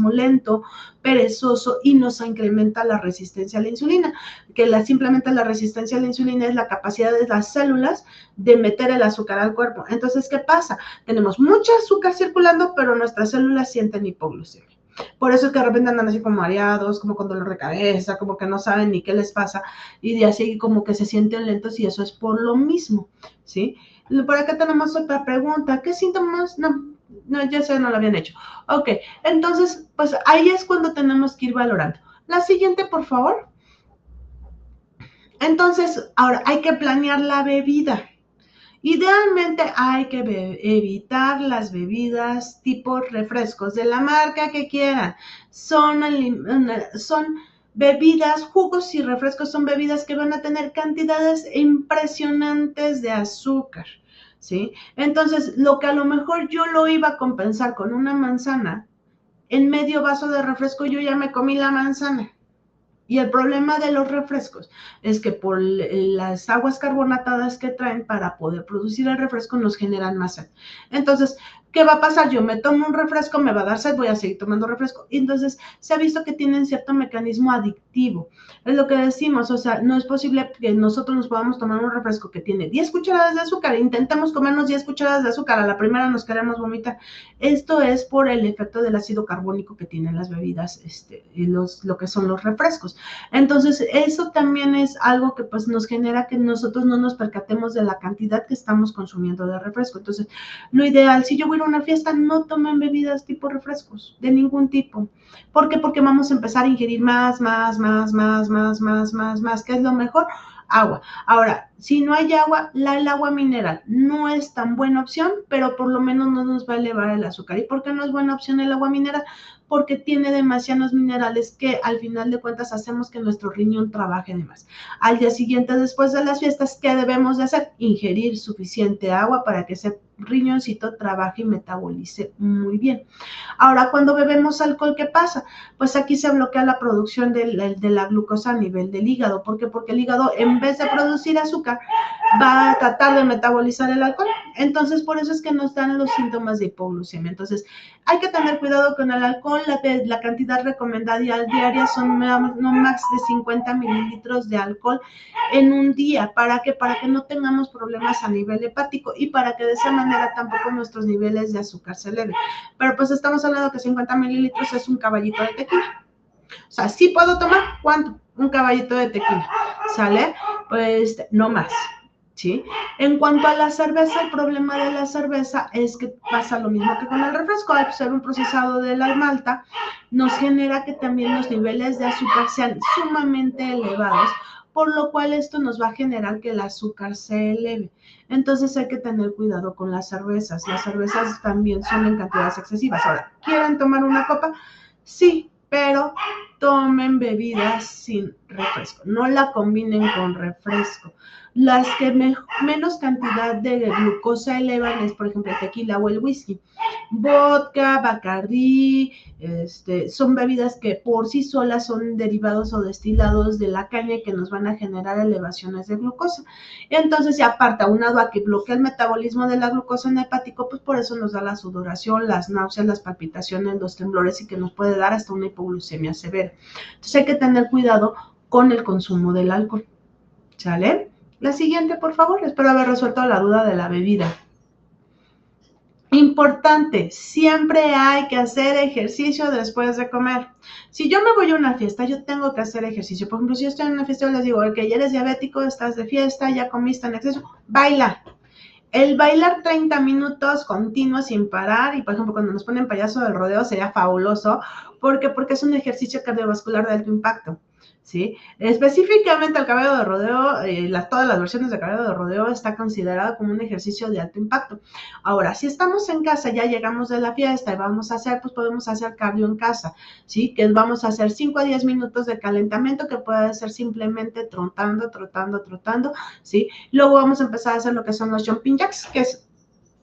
lento, perezoso y nos incrementa la resistencia a la insulina, que simplemente la resistencia a la insulina es la capacidad de las células de meter el azúcar al cuerpo. Entonces, ¿qué pasa? Tenemos mucho azúcar circulando, pero nuestras células sienten hipoglucemia. Por eso es que de repente andan así como mareados, como con dolor de cabeza, como que no saben ni qué les pasa, y de así como que se sienten lentos, y eso es por lo mismo, ¿sí? Por acá tenemos otra pregunta. ¿Qué síntomas? No, ya sé, no lo habían hecho. Ok, entonces, pues ahí es cuando tenemos que ir valorando. La siguiente, por favor. Entonces, ahora hay que planear la bebida. Idealmente hay que evitar las bebidas tipo refrescos de la marca que quieran. Son bebidas, jugos y refrescos son bebidas que van a tener cantidades impresionantes de azúcar, ¿sí? Entonces, lo que a lo mejor yo lo iba a compensar con una manzana, en medio vaso de refresco yo ya me comí la manzana. Y el problema de los refrescos es que por las aguas carbonatadas que traen para poder producir el refresco nos generan más sed. Entonces, ¿qué va a pasar? Yo me tomo un refresco, me va a dar sed, voy a seguir tomando refresco. Y entonces se ha visto que tienen cierto mecanismo adictivo. Es lo que decimos, o sea, no es posible que nosotros nos podamos tomar un refresco que tiene 10 cucharadas de azúcar, intentemos comernos 10 cucharadas de azúcar, a la primera nos queremos vomitar. Esto es por el efecto del ácido carbónico que tienen las bebidas, lo que son los refrescos. Entonces, eso también es algo que pues nos genera que nosotros no nos percatemos de la cantidad que estamos consumiendo de refresco. Entonces, lo ideal, si yo voy a una fiesta, no tomen bebidas tipo refrescos, de ningún tipo. ¿Por qué? Porque vamos a empezar a ingerir más, ¿qué es lo mejor? Agua. Ahora, si no hay agua, el agua mineral no es tan buena opción, pero por lo menos no nos va a elevar el azúcar. ¿Y por qué no es buena opción el agua mineral? Porque tiene demasiados minerales que al final de cuentas hacemos que nuestro riñón trabaje de más. Al día siguiente, después de las fiestas, ¿qué debemos de hacer? Ingerir suficiente agua para que ese riñoncito trabaje y metabolice muy bien. Ahora, cuando bebemos alcohol, ¿qué pasa? Pues aquí se bloquea la producción de la glucosa a nivel del hígado. ¿Por qué? Porque el hígado, en vez de producir azúcar, va a tratar de metabolizar el alcohol. Entonces, por eso es que nos dan los síntomas de hipoglucemia. Entonces, hay que tener cuidado con el alcohol. La cantidad recomendada diaria son no más de 50 mililitros de alcohol en un día. ¿Para qué? Para que no tengamos problemas a nivel hepático y para que de esa manera manera tampoco nuestros niveles de azúcar se eleven. Pero pues estamos hablando que 50 mililitros es un caballito de tequila. O sea, sí puedo tomar, ¿cuánto? Un caballito de tequila, ¿sale? Pues no más, ¿sí? En cuanto a la cerveza, el problema de la cerveza es que pasa lo mismo que con el refresco. Al ser un procesado de la malta, nos genera que también los niveles de azúcar sean sumamente elevados, por lo cual esto nos va a generar que el azúcar se eleve. Entonces hay que tener cuidado con las cervezas. Las cervezas también son en cantidades excesivas. Ahora, ¿quieren tomar una copa? Sí, pero tomen bebidas sin refresco. No la combinen con refresco. Las que menos cantidad de glucosa elevan es, por ejemplo, el tequila o el whisky. Vodka, Bacardí, son bebidas que por sí solas son derivados o destilados de la caña que nos van a generar elevaciones de glucosa. Entonces, y aparte, aunado a que bloquea el metabolismo de la glucosa en el hepático, pues por eso nos da la sudoración, las náuseas, las palpitaciones, los temblores y que nos puede dar hasta una hipoglucemia severa. Entonces hay que tener cuidado con el consumo del alcohol. ¿Sale? La siguiente, por favor. Espero haber resuelto la duda de la bebida. Importante, siempre hay que hacer ejercicio después de comer. Si yo me voy a una fiesta, yo tengo que hacer ejercicio. Por ejemplo, si yo estoy en una fiesta, yo les digo, ok, ya eres diabético, estás de fiesta, ya comiste en exceso, baila. El bailar 30 minutos continuos sin parar, y por ejemplo, cuando nos ponen payaso del rodeo sería fabuloso. ¿Por qué? Porque es un ejercicio cardiovascular de alto impacto. ¿Sí? Específicamente el cabello de rodeo, todas las versiones de cabello de rodeo está considerado como un ejercicio de alto impacto. Ahora, si estamos en casa, ya llegamos de la fiesta y vamos a hacer, pues podemos hacer cardio en casa, ¿sí? Que vamos a hacer 5 a 10 minutos de calentamiento que puede ser simplemente trotando, ¿sí? Luego vamos a empezar a hacer lo que son los jumping jacks, que es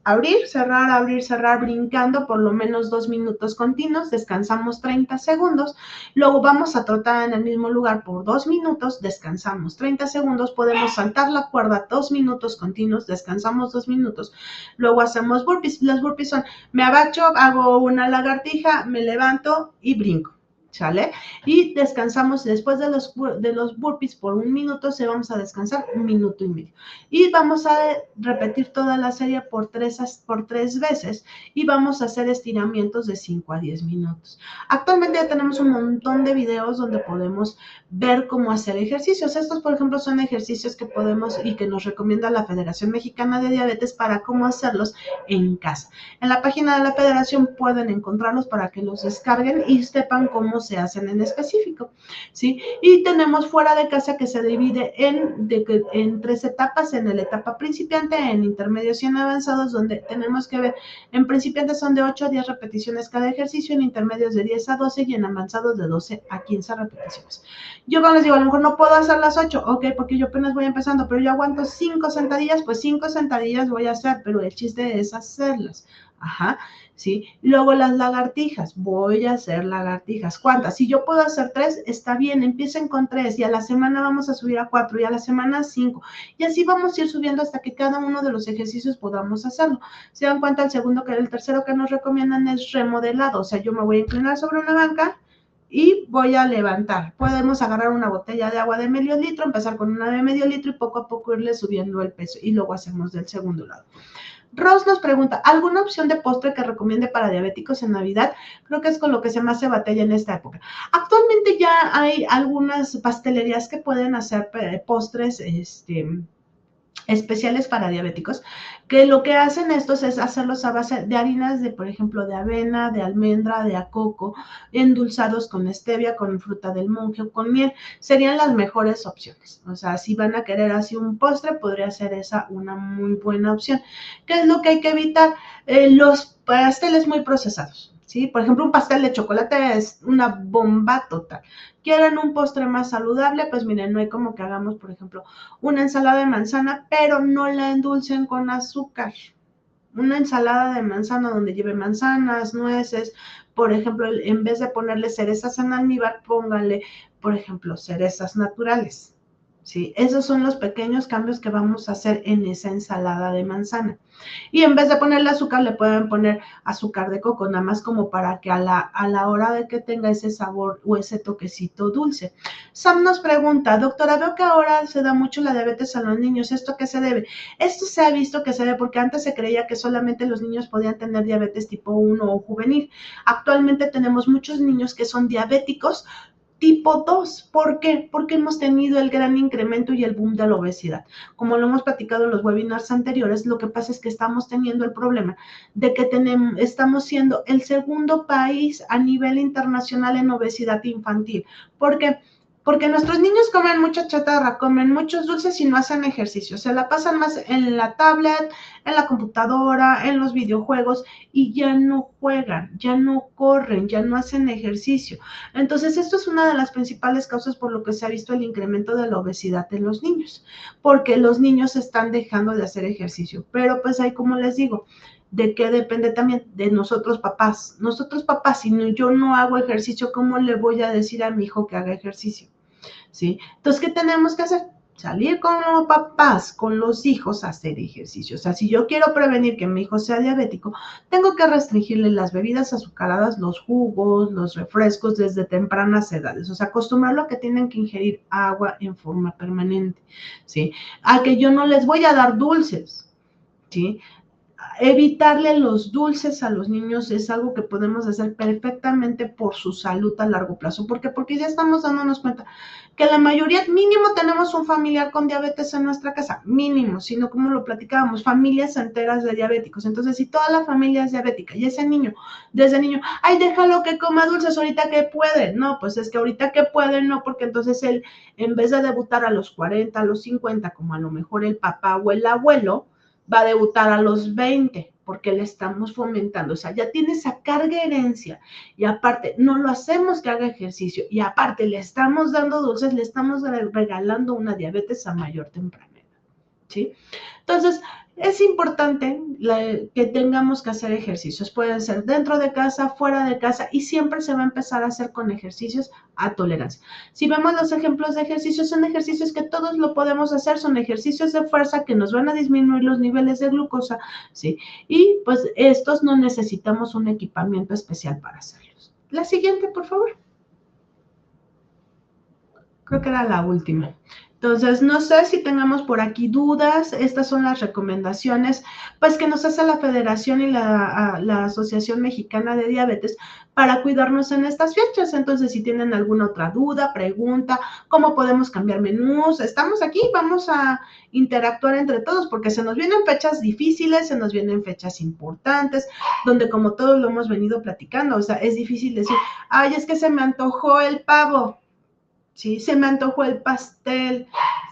abrir, cerrar, brincando por lo menos 2 minutos continuos, descansamos 30 segundos, luego vamos a trotar en el mismo lugar por 2 minutos, descansamos 30 segundos, podemos saltar la cuerda 2 minutos continuos, descansamos 2 minutos, luego hacemos burpees. Los burpees son, me agacho, hago una lagartija, me levanto y brinco. ¿Sale? Y descansamos después de los burpees por 1 minuto, se vamos a descansar 1 minuto y medio. Y vamos a repetir toda la serie por tres veces y vamos a hacer estiramientos de 5 a 10 minutos. Actualmente ya tenemos un montón de videos donde podemos ver cómo hacer ejercicios. Estos, por ejemplo, son ejercicios que podemos y que nos recomienda la Federación Mexicana de Diabetes para cómo hacerlos en casa. En la página de la Federación pueden encontrarlos para que los descarguen y sepan cómo se hacen en específico, ¿sí? Y tenemos fuera de casa que se divide en 3 etapas, en la etapa principiante, en intermedios y en avanzados, donde tenemos que ver, en principiantes son de 8 a 10 repeticiones cada ejercicio, en intermedios de 10 a 12 y en avanzados de 12 a 15 repeticiones. Yo cuando les digo, a lo mejor no puedo hacer las 8, ok, porque yo apenas voy empezando, pero yo aguanto 5 sentadillas, pues 5 sentadillas voy a hacer, pero el chiste es hacerlas. Ajá, ¿sí? Luego las lagartijas, voy a hacer lagartijas. ¿Cuántas? Si yo puedo hacer 3, está bien, empiecen con 3 y a la semana vamos a subir a 4 y a la semana 5. Y así vamos a ir subiendo hasta que cada uno de los ejercicios podamos hacerlo. Se dan cuenta, el tercero que nos recomiendan es remodelado, o sea, yo me voy a inclinar sobre una banca y voy a levantar. Podemos agarrar una botella de agua de medio litro, empezar con una de medio litro y poco a poco irle subiendo el peso y luego hacemos del segundo lado. Rose nos pregunta, ¿alguna opción de postre que recomiende para diabéticos en Navidad? Creo que es con lo que se más se batalla en esta época. Actualmente ya hay algunas pastelerías que pueden hacer postres, especiales para diabéticos, que lo que hacen estos es hacerlos a base de harinas de, por ejemplo, de avena, de almendra, de acoco, endulzados con stevia, con fruta del monje o con miel. Serían las mejores opciones. O sea, si van a querer así un postre, podría ser esa una muy buena opción. ¿Qué es lo que hay que evitar? Los pasteles muy procesados. ¿Sí? Por ejemplo, un pastel de chocolate es una bomba total. ¿Quieren un postre más saludable? Pues miren, no hay como que hagamos, por ejemplo, una ensalada de manzana, pero no la endulcen con azúcar. Una ensalada de manzana donde lleve manzanas, nueces, por ejemplo, en vez de ponerle cerezas en almíbar, pónganle, por ejemplo, cerezas naturales. ¿sí? Esos son los pequeños cambios que vamos a hacer en esa ensalada de manzana. Y en vez de ponerle azúcar, le pueden poner azúcar de coco, nada más como para que a la hora de que tenga ese sabor o ese toquecito dulce. Sam nos pregunta, doctora, veo que ahora se da mucho la diabetes a los niños, ¿esto qué se debe? Esto se ha visto que se debe porque antes se creía que solamente los niños podían tener diabetes tipo 1 o juvenil. Actualmente tenemos muchos niños que son diabéticos tipo 2. ¿Por qué? Porque hemos tenido el gran incremento y el boom de la obesidad. Como lo hemos platicado en los webinars anteriores, lo que pasa es que estamos teniendo el problema de que estamos siendo el segundo país a nivel internacional en obesidad infantil. ¿Por qué? Porque nuestros niños comen mucha chatarra, comen muchos dulces y no hacen ejercicio. Se la pasan más en la tablet, en la computadora, en los videojuegos y ya no juegan, ya no corren, ya no hacen ejercicio. Entonces, esto es una de las principales causas por lo que se ha visto el incremento de la obesidad en los niños, porque los niños están dejando de hacer ejercicio. Pero pues ahí, como les digo, ¿de qué depende también? De nosotros papás. Nosotros papás, si no, yo no hago ejercicio, ¿cómo le voy a decir a mi hijo que haga ejercicio? ¿Sí? Entonces, ¿qué tenemos que hacer? Salir con los papás, con los hijos, a hacer ejercicio. O sea, si yo quiero prevenir que mi hijo sea diabético, tengo que restringirle las bebidas azucaradas, los jugos, los refrescos desde tempranas edades. O sea, acostumbrarlo a que tienen que ingerir agua en forma permanente, ¿sí? A que yo no les voy a dar dulces, ¿sí? Evitarle los dulces a los niños es algo que podemos hacer perfectamente por su salud a largo plazo. ¿Por qué? Porque ya estamos dándonos cuenta que la mayoría, mínimo tenemos un familiar con diabetes en nuestra casa, mínimo, sino como lo platicábamos, familias enteras de diabéticos. Entonces, si toda la familia es diabética y ese niño, desde niño, ay, déjalo que coma dulces ahorita que puede. No, pues es que ahorita que puede, no, porque entonces él, en vez de debutar a los 40, a los 50, como a lo mejor el papá o el abuelo, va a debutar a los 20 porque le estamos fomentando, o sea, ya tiene esa carga herencia y aparte no lo hacemos que haga ejercicio y aparte le estamos dando dulces, le estamos regalando una diabetes a mayor temprana edad, ¿sí? Entonces, es importante que tengamos que hacer ejercicios. Pueden ser dentro de casa, fuera de casa y siempre se va a empezar a hacer con ejercicios a tolerancia. Si vemos los ejemplos de ejercicios, son ejercicios que todos lo podemos hacer, son ejercicios de fuerza que nos van a disminuir los niveles de glucosa, ¿sí? Y pues estos no necesitamos un equipamiento especial para hacerlos. La siguiente, por favor. Creo que era la última. Entonces, no sé si tengamos por aquí dudas. Estas son las recomendaciones pues, que nos hace la Federación y la Asociación Mexicana de Diabetes para cuidarnos en estas fechas. Entonces, si tienen alguna otra duda, pregunta, cómo podemos cambiar menús, estamos aquí, vamos a interactuar entre todos porque se nos vienen fechas difíciles, se nos vienen fechas importantes, donde como todos lo hemos venido platicando, o sea, es difícil decir, ay, es que se me antojó el pavo. ¿Sí? Se me antojó el pastel,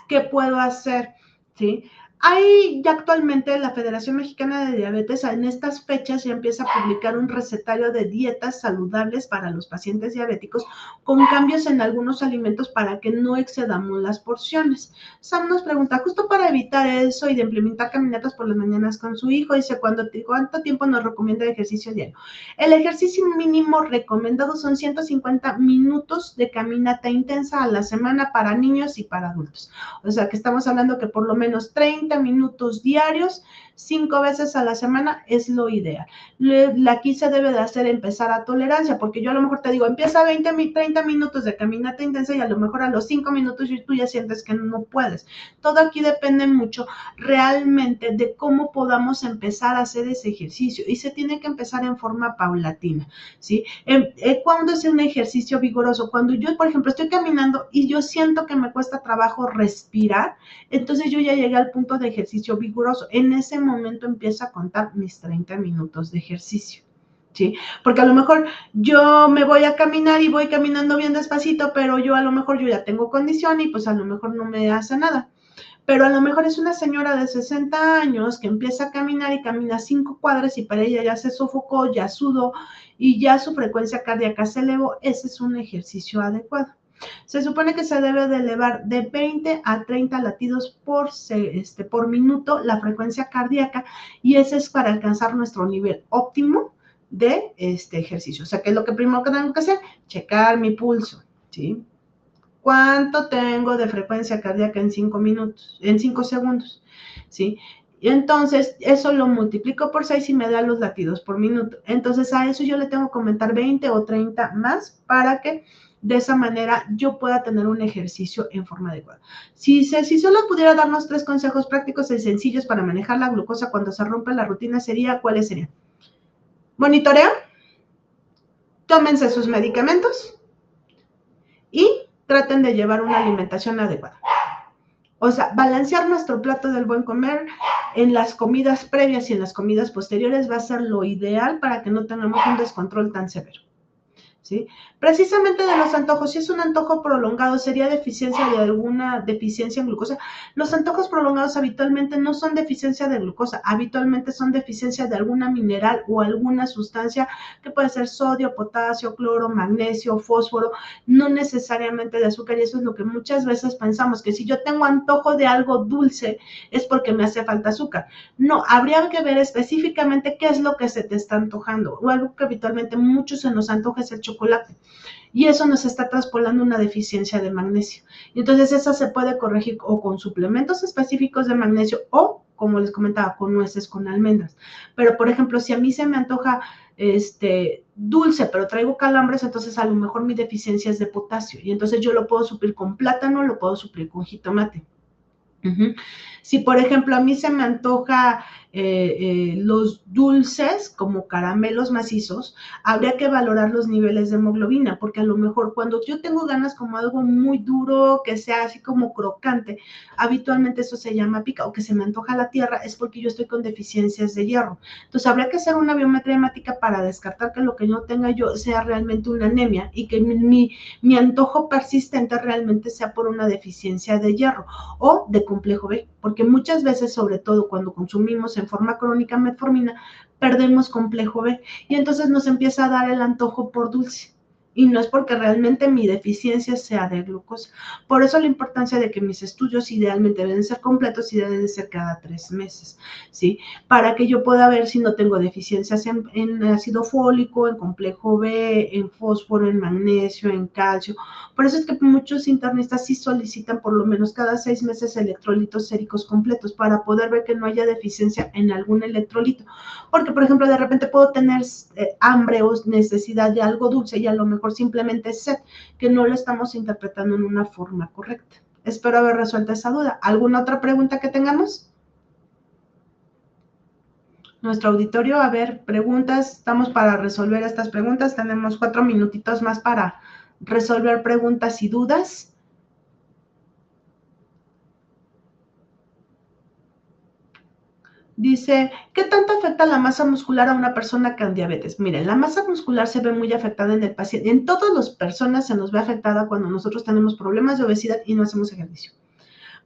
¿qué puedo hacer? ¿Sí? Hay ya actualmente la Federación Mexicana de Diabetes en estas fechas ya empieza a publicar un recetario de dietas saludables para los pacientes diabéticos con cambios en algunos alimentos para que no excedamos las porciones. Sam nos pregunta, justo para evitar eso y de implementar caminatas por las mañanas con su hijo, dice, ¿cuánto tiempo nos recomienda el ejercicio diario? El ejercicio mínimo recomendado son 150 minutos de caminata intensa a la semana para niños y para adultos. O sea que estamos hablando que por lo menos 30 minutos diarios, 5 veces a la semana es lo ideal. Aquí se debe de hacer empezar a tolerancia, porque yo a lo mejor te digo, empieza 30 minutos de caminata intensa y a lo mejor a los 5 minutos tú ya sientes que no puedes. Todo aquí depende mucho realmente de cómo podamos empezar a hacer ese ejercicio y se tiene que empezar en forma paulatina, ¿sí? ¿Cuándo es un ejercicio vigoroso? Cuando yo, por ejemplo, estoy caminando y yo siento que me cuesta trabajo respirar, entonces yo ya llegué al punto de ejercicio vigoroso. En ese momento empiezo a contar mis 30 minutos de ejercicio. ¿Sí? Porque a lo mejor yo me voy a caminar y voy caminando bien despacito, pero yo a lo mejor yo ya tengo condición y pues a lo mejor no me hace nada. Pero a lo mejor es una señora de 60 años que empieza a caminar y camina 5 cuadras y para ella ya se sofocó, ya sudó y ya su frecuencia cardíaca se elevó. Ese es un ejercicio adecuado. Se supone que se debe de elevar de 20 a 30 latidos por minuto la frecuencia cardíaca y ese es para alcanzar nuestro nivel óptimo de este ejercicio. O sea, que es lo que primero que tengo que hacer, checar mi pulso, ¿sí? ¿Cuánto tengo de frecuencia cardíaca en 5 minutos, en 5 segundos? ¿Sí? Y entonces, eso lo multiplico por 6 y me da los latidos por minuto. Entonces, a eso yo le tengo que aumentar 20 o 30 más para que de esa manera yo pueda tener un ejercicio en forma adecuada. Si solo pudiera darnos 3 consejos prácticos y sencillos para manejar la glucosa cuando se rompe la rutina, ¿cuáles serían? Monitoreo, tómense sus medicamentos y traten de llevar una alimentación adecuada. O sea, balancear nuestro plato del buen comer en las comidas previas y en las comidas posteriores va a ser lo ideal para que no tengamos un descontrol tan severo. ¿Sí? Precisamente de los antojos, si es un antojo prolongado, sería deficiencia de alguna deficiencia en glucosa. Los antojos prolongados habitualmente no son deficiencia de glucosa, habitualmente son deficiencia de alguna mineral o alguna sustancia que puede ser sodio, potasio, cloro, magnesio, fósforo, no necesariamente de azúcar, y eso es lo que muchas veces pensamos, que si yo tengo antojo de algo dulce es porque me hace falta azúcar. No, habría que ver específicamente qué es lo que se te está antojando, o algo que habitualmente muchos se nos antoja es el chocolate, y eso nos está traspolando una deficiencia de magnesio. Y entonces esa se puede corregir o con suplementos específicos de magnesio o, como les comentaba, con nueces, con almendras. Pero, por ejemplo, si a mí se me antoja dulce, pero traigo calambres, entonces a lo mejor mi deficiencia es de potasio, y entonces yo lo puedo suplir con plátano, lo puedo suplir con jitomate. Si, por ejemplo, a mí se me antoja los dulces como caramelos macizos, habría que valorar los niveles de hemoglobina, porque a lo mejor cuando yo tengo ganas como algo muy duro, que sea así como crocante, habitualmente eso se llama pica, o que se me antoja la tierra, es porque yo estoy con deficiencias de hierro. Entonces habría que hacer una biometría hemática para descartar que lo que yo tenga yo sea realmente una anemia y que mi antojo persistente realmente sea por una deficiencia de hierro o de complejo B, porque muchas veces, sobre todo cuando consumimos en forma crónica metformina, perdemos complejo B y entonces nos empieza a dar el antojo por dulce. Y no es porque realmente mi deficiencia sea de glucosa. Por eso la importancia de que mis estudios idealmente deben ser completos y deben ser cada 3 meses, ¿sí? Para que yo pueda ver si no tengo deficiencias en ácido fólico, en complejo B, en fósforo, en magnesio, en calcio. Por eso es que muchos internistas sí solicitan por lo menos cada 6 meses electrolitos séricos completos para poder ver que no haya deficiencia en algún electrolito. Porque, por ejemplo, de repente puedo tener hambre o necesidad de algo dulce y a lo mejor simplemente es sed, que no lo estamos interpretando en una forma correcta. Espero haber resuelto esa duda. ¿Alguna otra pregunta que tengamos? Nuestro auditorio, a ver, preguntas, estamos para resolver estas preguntas, tenemos 4 minutitos más para resolver preguntas y dudas. Dice, ¿qué tanto afecta la masa muscular a una persona con diabetes? Miren, la masa muscular se ve muy afectada en el paciente. En todas las personas se nos ve afectada cuando nosotros tenemos problemas de obesidad y no hacemos ejercicio.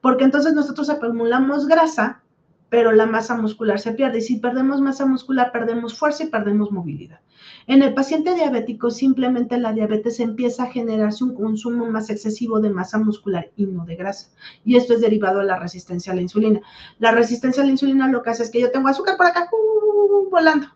Porque entonces nosotros acumulamos grasa, pero la masa muscular se pierde. Y si perdemos masa muscular, perdemos fuerza y perdemos movilidad. En el paciente diabético, simplemente la diabetes empieza a generarse un consumo más excesivo de masa muscular y no de grasa. Y esto es derivado de la resistencia a la insulina. La resistencia a la insulina lo que hace es que yo tengo azúcar por acá, volando,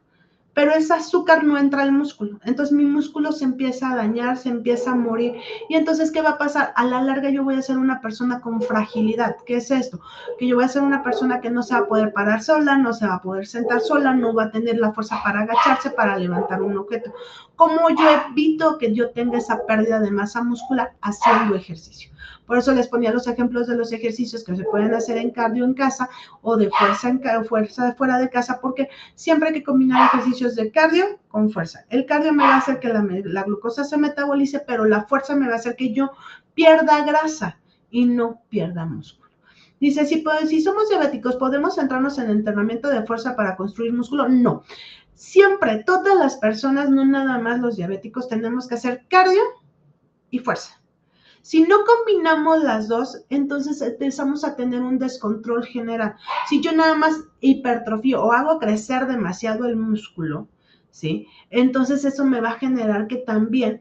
pero ese azúcar no entra al músculo. Entonces mi músculo se empieza a dañar, se empieza a morir. Y entonces, ¿qué va a pasar? A la larga yo voy a ser una persona con fragilidad. ¿Qué es esto? Que yo voy a ser una persona que no se va a poder parar sola, no se va a poder sentar sola, no va a tener la fuerza para agacharse, para levantar un objeto. ¿Cómo yo evito que yo tenga esa pérdida de masa muscular? Haciendo ejercicio. Por eso les ponía los ejemplos de los ejercicios que se pueden hacer en cardio en casa o de fuerza fuera de casa, porque siempre hay que combinar ejercicios de cardio con fuerza. El cardio me va a hacer que la glucosa se metabolice, pero la fuerza me va a hacer que yo pierda grasa y no pierda músculo. Dice, si somos diabéticos, ¿podemos centrarnos en el entrenamiento de fuerza para construir músculo? No. Siempre, todas las personas, no nada más los diabéticos, tenemos que hacer cardio y fuerza. Si no combinamos las dos, entonces empezamos a tener un descontrol general. Si yo nada más hipertrofio o hago crecer demasiado el músculo, ¿sí? Entonces eso me va a generar que también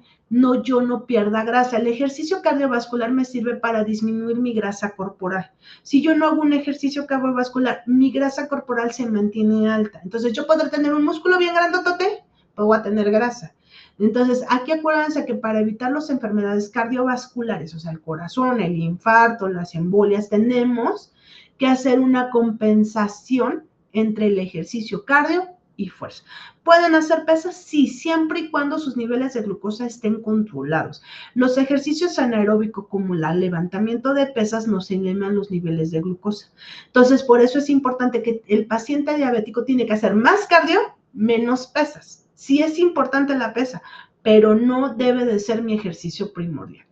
yo no pierda grasa. El ejercicio cardiovascular me sirve para disminuir mi grasa corporal. Si yo no hago un ejercicio cardiovascular, mi grasa corporal se mantiene alta. Entonces yo podré tener un músculo bien grandotote, pero voy a tener grasa. Entonces, aquí acuérdense que para evitar las enfermedades cardiovasculares, o sea, el corazón, el infarto, las embolias, tenemos que hacer una compensación entre el ejercicio cardio y fuerza. ¿Pueden hacer pesas? Sí, siempre y cuando sus niveles de glucosa estén controlados. Los ejercicios anaeróbicos como el levantamiento de pesas nos elevan los niveles de glucosa. Entonces, por eso es importante que el paciente diabético tiene que hacer más cardio, menos pesas. Sí es importante la pesa, pero no debe de ser mi ejercicio primordial.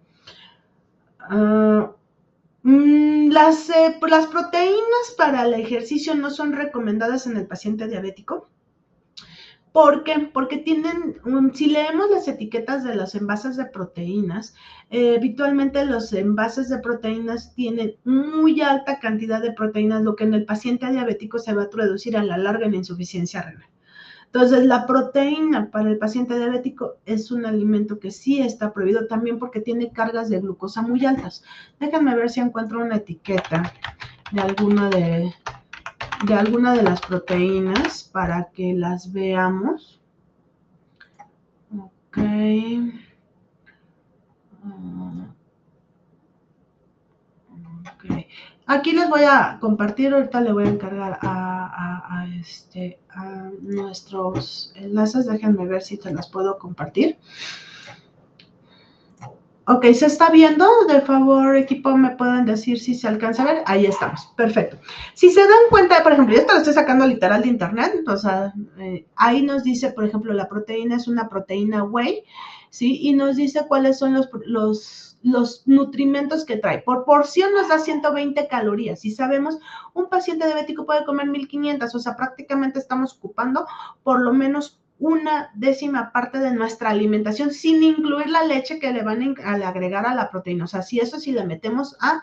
Las proteínas para el ejercicio no son recomendadas en el paciente diabético. ¿Por qué? Porque tienen, si leemos las etiquetas de los envases de proteínas, habitualmente los envases de proteínas tienen muy alta cantidad de proteínas, lo que en el paciente diabético se va a traducir a la larga en insuficiencia renal. Entonces, la proteína para el paciente diabético es un alimento que sí está prohibido también porque tiene cargas de glucosa muy altas. Déjenme ver si encuentro una etiqueta de alguna de las proteínas para que las veamos. Ok. Okay. Aquí les voy a compartir, ahorita le voy a encargar a nuestros enlaces, déjenme ver si te las puedo compartir. Ok, ¿se está viendo? De favor, equipo, ¿me pueden decir si se alcanza a ver? Ahí estamos, perfecto. Si se dan cuenta, por ejemplo, yo esto lo estoy sacando literal de internet, o sea, ahí nos dice, por ejemplo, la proteína es una proteína whey, ¿sí? Y nos dice cuáles son los nutrimentos que trae. Por porción nos da 120 calorías. Si sabemos, un paciente diabético puede comer 1500, o sea, prácticamente estamos ocupando por lo menos una décima parte de nuestra alimentación, sin incluir la leche que le van a agregar a la proteína. O sea, si eso sí le metemos a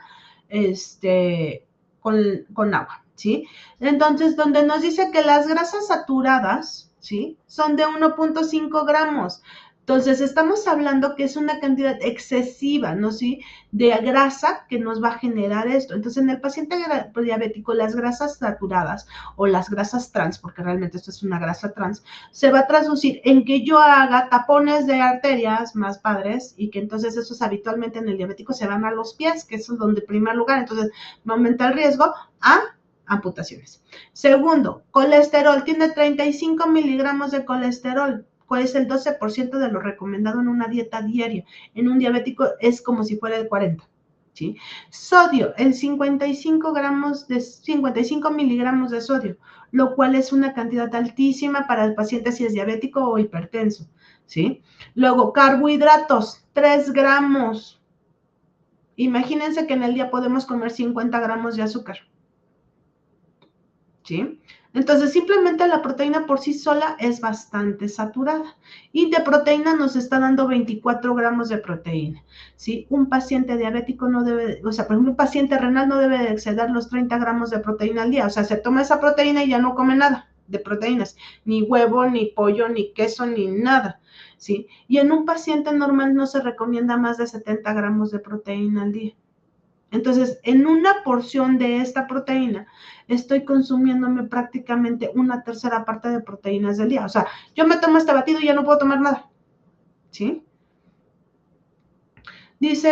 con agua, ¿sí? Entonces, donde nos dice que las grasas saturadas, ¿sí? Son de 1.5 gramos. Entonces, estamos hablando que es una cantidad excesiva, ¿no? ¿Sí? De grasa que nos va a generar esto. Entonces, en el paciente diabético, las grasas saturadas o las grasas trans, porque realmente esto es una grasa trans, se va a traducir en que yo haga tapones de arterias más padres y que entonces esos habitualmente en el diabético se van a los pies, que eso es donde en primer lugar, entonces va a aumentar el riesgo a amputaciones. Segundo, colesterol, tiene 35 miligramos de colesterol. ¿Cuál es el 12% de lo recomendado en una dieta diaria? En un diabético es como si fuera el 40%. ¿Sí? Sodio, el 55 miligramos de sodio, lo cual es una cantidad altísima para el paciente si es diabético o hipertenso, ¿sí? Luego, carbohidratos, 3 gramos. Imagínense que en el día podemos comer 50 gramos de azúcar, ¿sí? Entonces, simplemente la proteína por sí sola es bastante saturada. Y de proteína nos está dando 24 gramos de proteína, ¿sí? Un paciente diabético no debe, o sea, por ejemplo, un paciente renal no debe exceder los 30 gramos de proteína al día. O sea, se toma esa proteína y ya no come nada de proteínas, ni huevo, ni pollo, ni queso, ni nada, ¿sí? Y en un paciente normal no se recomienda más de 70 gramos de proteína al día. Entonces, en una porción de esta proteína, estoy consumiéndome prácticamente una tercera parte de proteínas del día. O sea, yo me tomo este batido y ya no puedo tomar nada, ¿sí? Dice,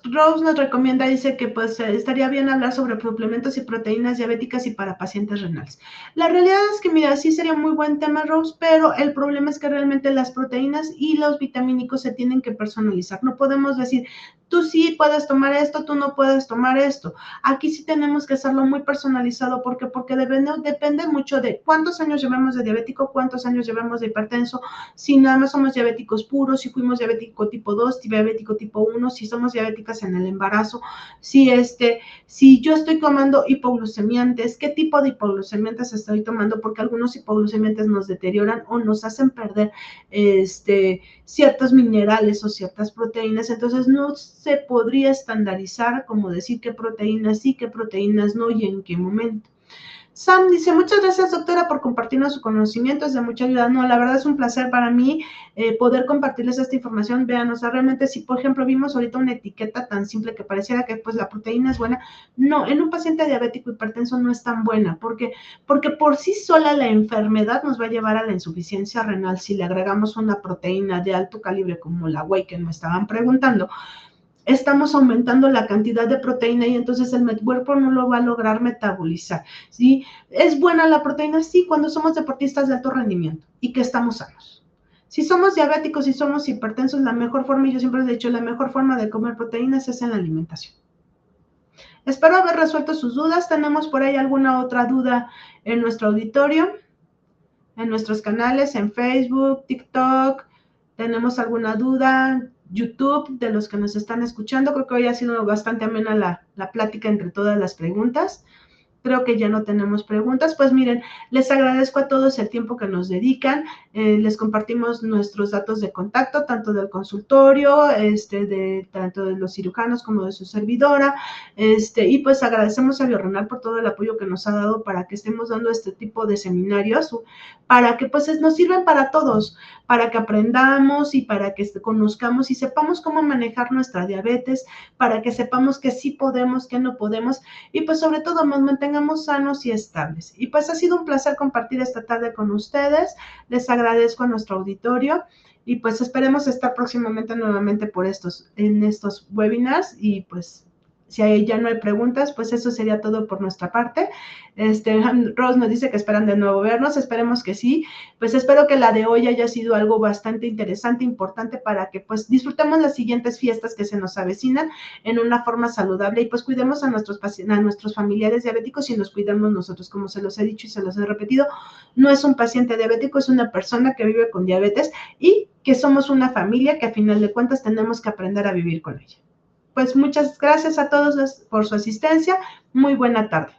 Rose nos recomienda, dice que pues estaría bien hablar sobre suplementos y proteínas diabéticas y para pacientes renales. La realidad es que, mira, sí sería muy buen tema, Rose, pero el problema es que realmente las proteínas y los vitamínicos se tienen que personalizar. No podemos decir, tú sí puedes tomar esto, tú no puedes tomar esto. Aquí sí tenemos que hacerlo muy personalizado. ¿Por qué? Porque depende mucho de cuántos años llevamos de diabético, cuántos años llevamos de hipertenso, si nada más somos diabéticos puros, si fuimos diabético tipo 2, diabético tipo 1, si somos diabéticas en el embarazo, si yo estoy tomando hipoglucemiantes, qué tipo de hipoglucemiantes estoy tomando, porque algunos hipoglucemiantes nos deterioran o nos hacen perder ciertos minerales o ciertas proteínas. Entonces no se podría estandarizar como decir qué proteínas sí, qué proteínas no y en qué momento. Sam dice, muchas gracias, doctora, por compartirnos su conocimiento, es de mucha ayuda. No, la verdad es un placer para mí poder compartirles esta información. Vean, o sea, realmente si, por ejemplo, vimos ahorita una etiqueta tan simple que pareciera que pues la proteína es buena, no, en un paciente diabético hipertenso no es tan buena, porque por sí sola la enfermedad nos va a llevar a la insuficiencia renal si le agregamos una proteína de alto calibre como la whey que me estaban preguntando. Estamos aumentando la cantidad de proteína y entonces el cuerpo no lo va a lograr metabolizar, ¿sí? ¿Es buena la proteína? Sí, cuando somos deportistas de alto rendimiento y que estamos sanos. Si somos diabéticos y somos hipertensos, la mejor forma, y yo siempre he dicho, la mejor forma de comer proteínas es en la alimentación. Espero haber resuelto sus dudas. ¿Tenemos por ahí alguna otra duda en nuestro auditorio? En nuestros canales, en Facebook, TikTok, ¿tenemos alguna duda? YouTube, de los que nos están escuchando. Creo que hoy ha sido bastante amena la plática entre todas las preguntas. Creo que ya no tenemos preguntas. Pues miren, les agradezco a todos el tiempo que nos dedican. Les compartimos nuestros datos de contacto, tanto del consultorio, tanto de los cirujanos como de su servidora. Y pues agradecemos a Biorenal por todo el apoyo que nos ha dado para que estemos dando este tipo de seminarios, para que pues nos sirvan para todos, para que aprendamos y para que conozcamos y sepamos cómo manejar nuestra diabetes, para que sepamos que sí podemos, que no podemos, y pues sobre todo nos mantengamos sanos y estables. Y pues ha sido un placer compartir esta tarde con ustedes. Les agradezco a nuestro auditorio y pues esperemos estar próximamente nuevamente en estos webinars y pues si ahí ya no hay preguntas, pues eso sería todo por nuestra parte. Rose nos dice que esperan de nuevo vernos, esperemos que sí. Pues espero que la de hoy haya sido algo bastante interesante, importante para que pues disfrutemos las siguientes fiestas que se nos avecinan en una forma saludable y pues cuidemos a nuestros familiares diabéticos y nos cuidemos nosotros, como se los he dicho y se los he repetido. No es un paciente diabético, es una persona que vive con diabetes y que somos una familia que a final de cuentas tenemos que aprender a vivir con ella. Pues muchas gracias a todos por su asistencia. Muy buena tarde.